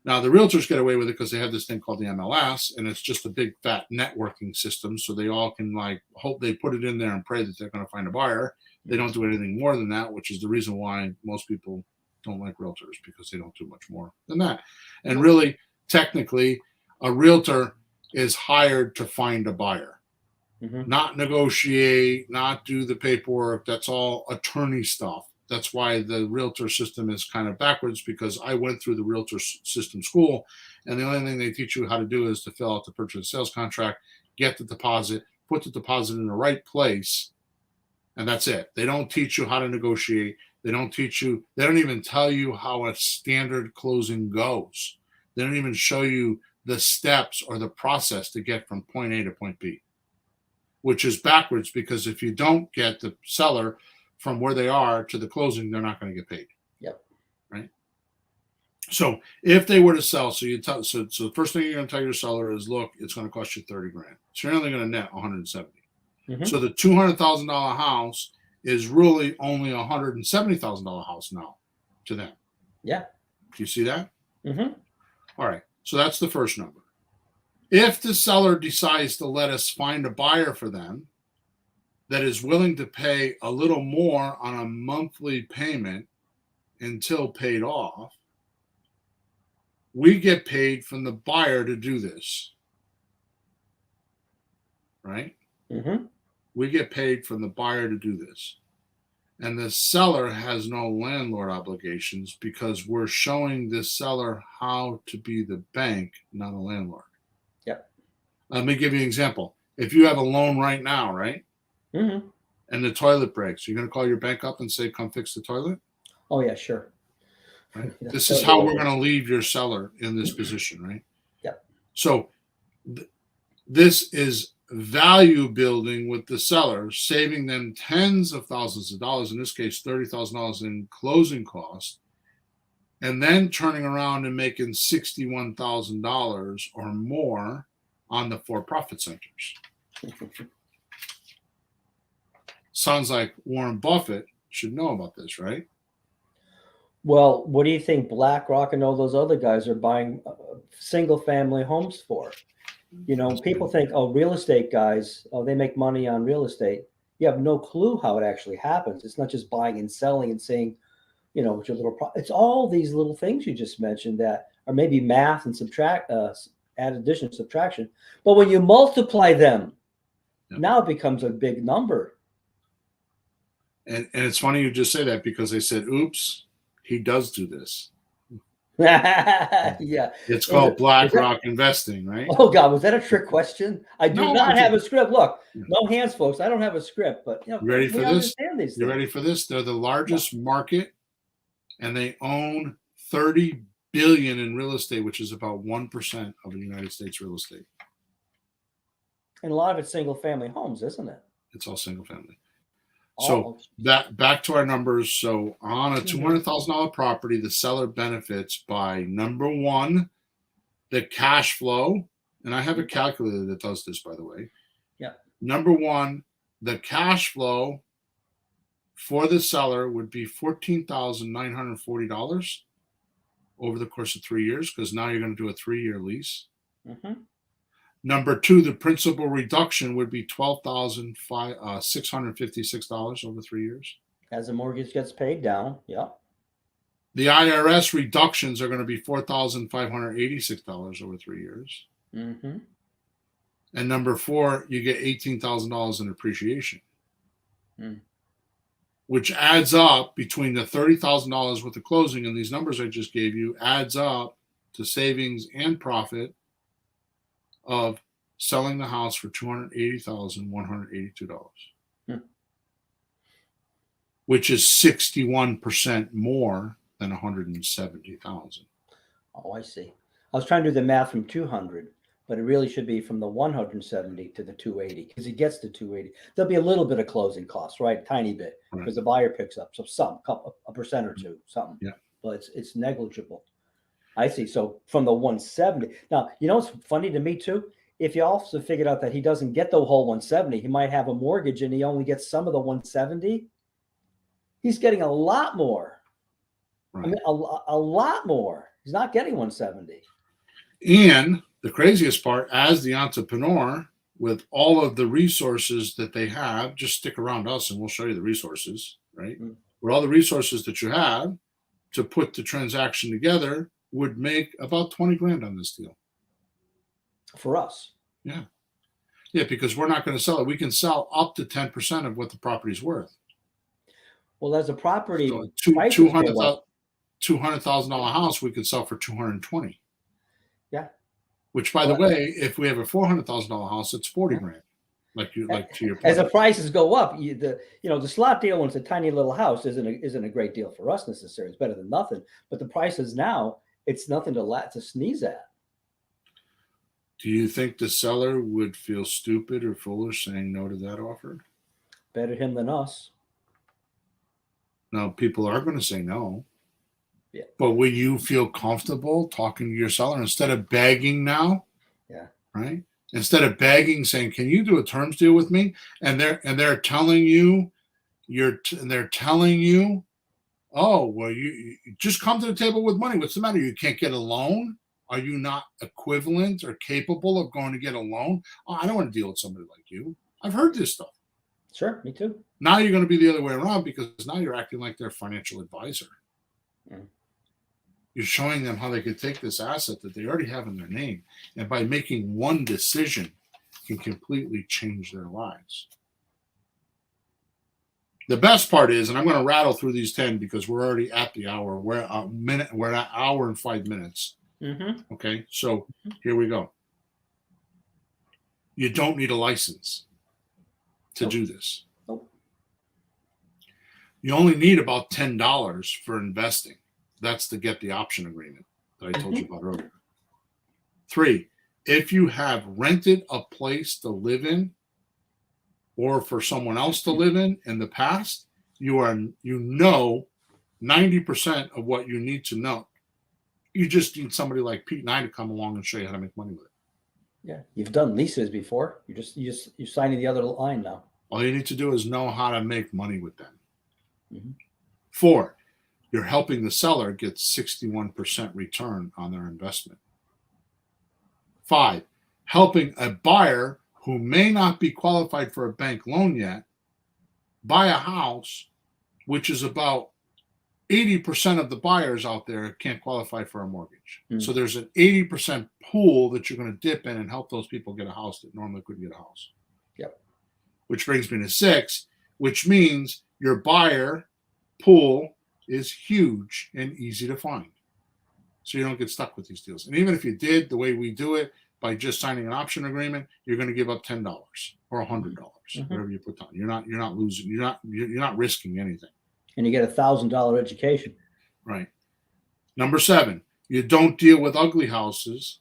Now, the realtors get away with it because they have this thing called the MLS, and it's just a big fat networking system. So they all can, like, hope they put it in there and pray that they're going to find a buyer. They don't do anything more than that, which is the reason why most people don't like realtors, because they don't do much more than that. And really, technically, a realtor is hired to find a buyer, not negotiate, not do the paperwork. That's all attorney stuff. That's why the realtor system is kind of backwards, because I went through the realtor system school, and the only thing they teach you how to do is to fill out the purchase and sales contract, get the deposit, put the deposit in the right place, and that's it. They don't teach you how to negotiate. They don't teach you. They don't even tell you how a standard closing goes. They don't even show you the steps or the process to get from point A to point B, which is backwards, because if you don't get the seller from where they are to the closing, they're not going to get paid. Yep. Right. So if they were to sell, so the first thing you're going to tell your seller is, look, it's going to cost you 30 grand. So you're only going to net 170. Mm-hmm. So the $200,000 house is really only a $170,000 house now to them. Yeah. Do you see that? Mm-hmm. All right. So that's the first number. If the seller decides to let us find a buyer for them that is willing to pay a little more on a monthly payment until paid off, we get paid from the buyer to do this. Right? Mm-hmm. We get paid from the buyer to do this. And the seller has no landlord obligations, because we're showing the seller how to be the bank, not a landlord. Yep. Let me give you an example. If you have a loan right now, right? Mm-hmm. And the toilet breaks, you're going to call your bank up and say, come fix the toilet? Oh, yeah, sure. Right? This is how we're going to leave your seller in this position, right? Yep. So this is value building with the seller, saving them tens of thousands of dollars, in this case $30,000 in closing costs, and then turning around and making $61,000 or more on the for-profit centers. Sounds like Warren Buffett should know about this, right? Well, what do you think BlackRock and all those other guys are buying single-family homes for? You know, people think, oh, real estate guys, oh, they make money on real estate. You have no clue how it actually happens. It's not just buying and selling and saying, you know, it's your little. It's all these little things you just mentioned that are maybe math and subtract, add addition, subtraction. But when you multiply them, now it becomes a big number. And it's funny you just say that, because they said, oops, he does do this. Yeah. It's called BlackRock investing, right? Oh, God, was that a trick question? I do not have a script. Look, Yeah. no hands, folks. I don't have a script, but you know, ready for this? These you ready for this? They're the largest market, and they own 30 billion in real estate, which is about 1% of the United States real estate. And a lot of it's single family homes, isn't it? It's all single family. So that back to our numbers. So on a $200,000 property, the seller benefits by, number one, the cash flow. And I have a calculator that does this, by the way. Yeah. Number one, the cash flow for the seller would be $14,940 over the course of 3 years, because now you're going to do a 3-year lease. Mm-hmm. Number two, the principal reduction would be $12,656 over 3 years. As the mortgage gets paid down, yeah. The IRS reductions are going to be $4,586 over 3 years. Mm-hmm. And number four, you get $18,000 in appreciation, which adds up between the $30,000 with the closing and these numbers I just gave you, adds up to savings and profit of selling the house for $280,182, which is 61% more than $170,000. Oh, I see. I was trying to do the math from 200, but it really should be from the 170 to the 280, because he gets to 280. There'll be a little bit of closing costs, right? Tiny bit, because the buyer picks up. So a percent or two, something. Yeah. But it's negligible. I see. So from the 170. Now, you know what's funny to me too? If you also figured out that he doesn't get the whole 170, he might have a mortgage and he only gets some of the 170. He's getting a lot more. Right. I mean, a lot more. He's not getting 170. And the craziest part, as the entrepreneur, with all of the resources that they have, just stick around us and we'll show you the resources, right? With all the resources that you have to put the transaction together, would make about 20 grand on this deal. For us. Yeah. Yeah, because we're not going to sell it. We can sell up to 10% of what the property's worth. Well, as a property, so $200,000 house, we could sell for $220,000. Yeah. Which, by the way, if we have a $400,000 house, it's 40 grand. like to your As point. the prices go up, the slot deal when it's a tiny little house isn't a great deal for us necessarily. It's better than nothing. But the prices now, it's nothing to sneeze at. Do you think the seller would feel stupid or foolish saying no to that offer? Better him than us. Now, people are going to say no. Yeah. But will you feel comfortable talking to your seller instead of begging now? Yeah. Right? Instead of begging, saying, "Can you do a terms deal with me?" And they're telling you, they're telling you, "Oh, well, you just come to the table with money. What's the matter? You can't get a loan? Are you not equivalent or capable of going to get a loan? Oh, I don't want to deal with somebody like you. I've heard this stuff." Sure, me too. Now you're going to be the other way around because now you're acting like their financial advisor. Mm. You're showing them how they could take this asset that they already have in their name, and by making one decision, can completely change their lives. The best part is, and I'm going to rattle through these 10 because we're already at the hour. We're at an hour and 5 minutes. Mm-hmm. Okay, so here we go. You don't need a license to do this. Nope. You only need about $10 for investing. That's to get the option agreement that I told you about earlier. 3, if you have rented a place to live in or for someone else to live in the past, you know 90% of what you need to know. You just need somebody like Pete and I to come along and show you how to make money with it. Yeah, you've done leases before. You're signing the other line now. All you need to do is know how to make money with them. Mm-hmm. 4, you're helping the seller get 61% return on their investment. 5, helping a buyer who may not be qualified for a bank loan yet buy a house, which is about 80% of the buyers out there can't qualify for a mortgage. Mm. So there's an 80% pool that you're going to dip in and help those people get a house that normally couldn't get a house. Yep. Which brings me to 6, which means your buyer pool is huge and easy to find. So you don't get stuck with these deals. And even if you did the way we do it by just signing an option agreement, you're going to give up $10 or $100, whatever you put down. You're not losing. You're not risking anything. And you get a $1,000 education. Right. Number 7, you don't deal with ugly houses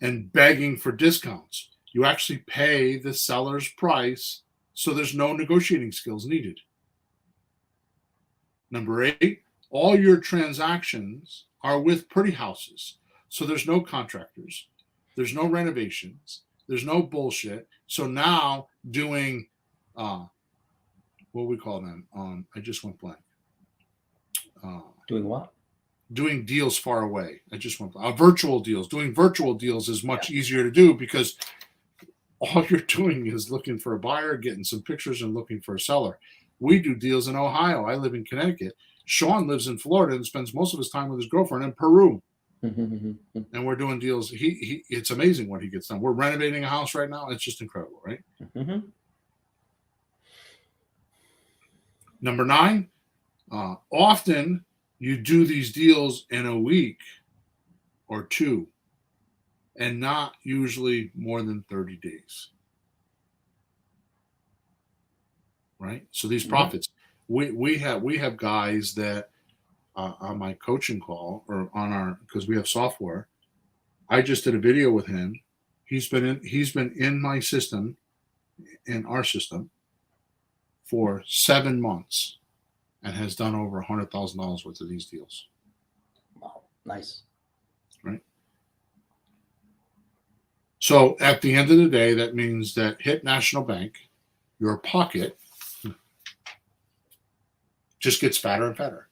and begging for discounts. You actually pay the seller's price, so there's no negotiating skills needed. Number 8, all your transactions are with pretty houses. So there's no contractors, there's no renovations, there's no bullshit. So now doing, what we call them? I just went blank. Doing what? Doing deals far away. I just went virtual deals. Doing virtual deals is much easier to do because all you're doing is looking for a buyer, getting some pictures, and looking for a seller. We do deals in Ohio. I live in Connecticut. Sean lives in Florida and spends most of his time with his girlfriend in Peru. And we're doing deals. It's amazing what he gets done. We're renovating a house right now. It's just incredible, right? Mm-hmm. Number 9, often you do these deals in a week or 2 and not usually more than 30 days. Right? So these profits, we have guys that on my coaching call or on our, because we have software, I just did a video with him. He's been in my system, in our system, for 7 months and has done over $100,000 worth of these deals. Wow, nice. Right. So at the end of the day, that means that Hit National Bank, your pocket just gets fatter and fatter.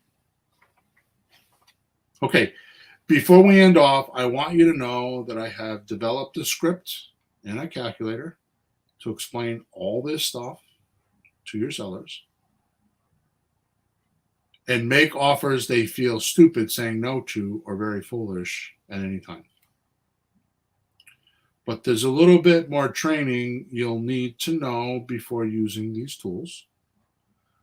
Okay, before we end off, I want you to know that I have developed a script and a calculator to explain all this stuff to your sellers and make offers they feel stupid saying no to or very foolish at any time. But there's a little bit more training you'll need to know before using these tools.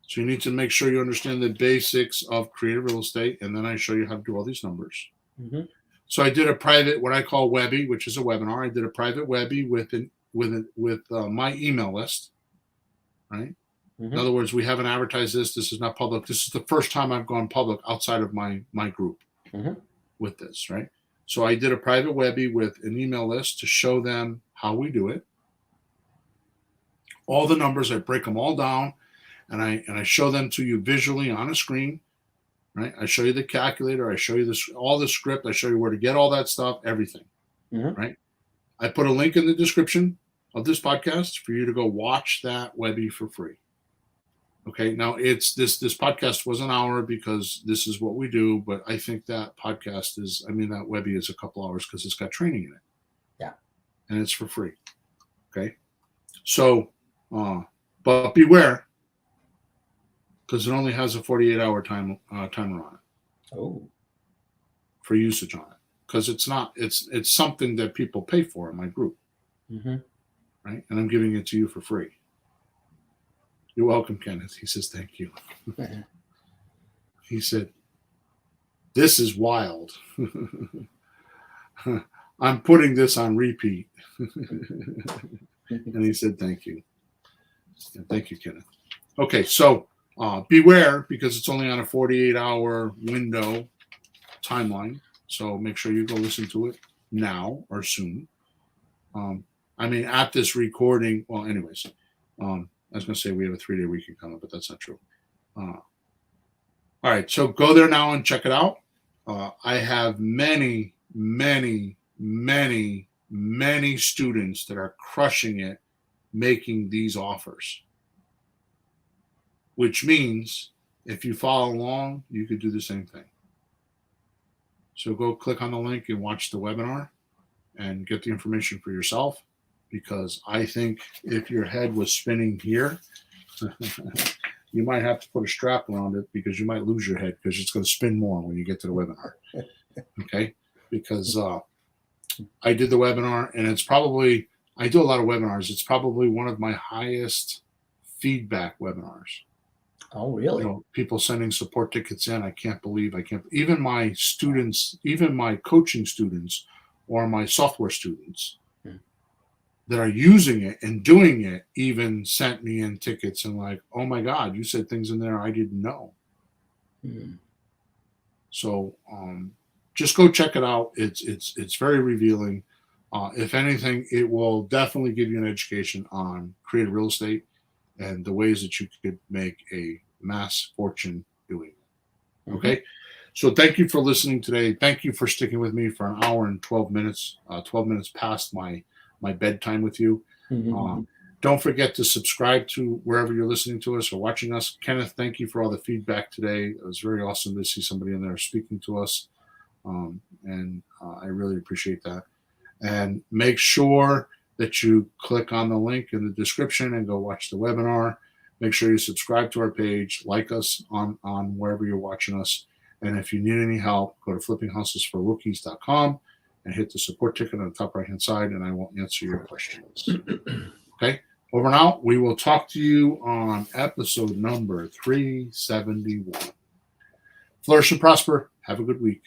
So you need to make sure you understand the basics of creative real estate, and then I show you how to do all these numbers. So I did a private, what I call Webby, which is a webinar. I did a private Webby with my email list, right? Mhm. In other words, we haven't advertised this. This is not public. This is the first time I've gone public outside of my group Mhm. with this, right? So I did a private Webby with an email list to show them how we do it. All the numbers, I break them all down, and I show them to you visually on a screen, right? I show you the calculator. I show you all the script. I show you where to get all that stuff, everything, Mhm. right? I put a link in the description of this podcast for you to go watch that Webby for free. Okay, now it's this podcast was an hour because this is what we do, but I think that podcast is, I mean, that Webby is a couple hours because it's got training in it. Yeah. And it's for free. Okay. So, but beware, because it only has a 48-hour timer on it Oh. for usage on it. Because it's something that people pay for in my group, Mhm. right? And I'm giving it to you for free. You're welcome, Kenneth. He says, thank you. He said, this is wild. I'm putting this on repeat. And he said, thank you. Thank you, Kenneth. Okay, so beware, because it's only on a 48-hour window timeline. So make sure you go listen to it now or soon. I mean, at this recording, well, anyways, I was going to say we have a 3-day weekend coming, but that's not true. All right, so go there now and check it out. I have many, many, many, many students that are crushing it making these offers, which means if you follow along, you could do the same thing. So go click on the link and watch the webinar and get the information for yourself, because I think if your head was spinning here, you might have to put a strap around it, because you might lose your head because it's going to spin more when you get to the webinar. Okay? Because I did the webinar, and it's probably, I do a lot of webinars. It's probably one of my highest feedback webinars. Oh, really? You know, people sending support tickets in. I can't believe, even my students, even my coaching students or my software students that are using it and doing it even sent me in tickets and like, oh my God, you said things in there I didn't know. So just go check it out. It's very revealing. If anything, it will definitely give you an education on creative real estate and the ways that you could make a mass fortune doing it. Okay. So thank you for listening today. Thank you for sticking with me for an hour and 12 minutes, 12 minutes past my bedtime with you. Don't forget to subscribe to wherever you're listening to us or watching us. Kenneth, thank you for all the feedback today. It was very awesome to see somebody in there speaking to us. And I really appreciate that. And make sure that you click on the link in the description and go watch the webinar. Make sure you subscribe to our page, like us on wherever you're watching us. And if you need any help, go to flippinghousesforrookies.com and hit the support ticket on the top right-hand side, and I will answer your questions. Okay? Over and out. We will talk to you on episode number 371. Flourish and prosper. Have a good week.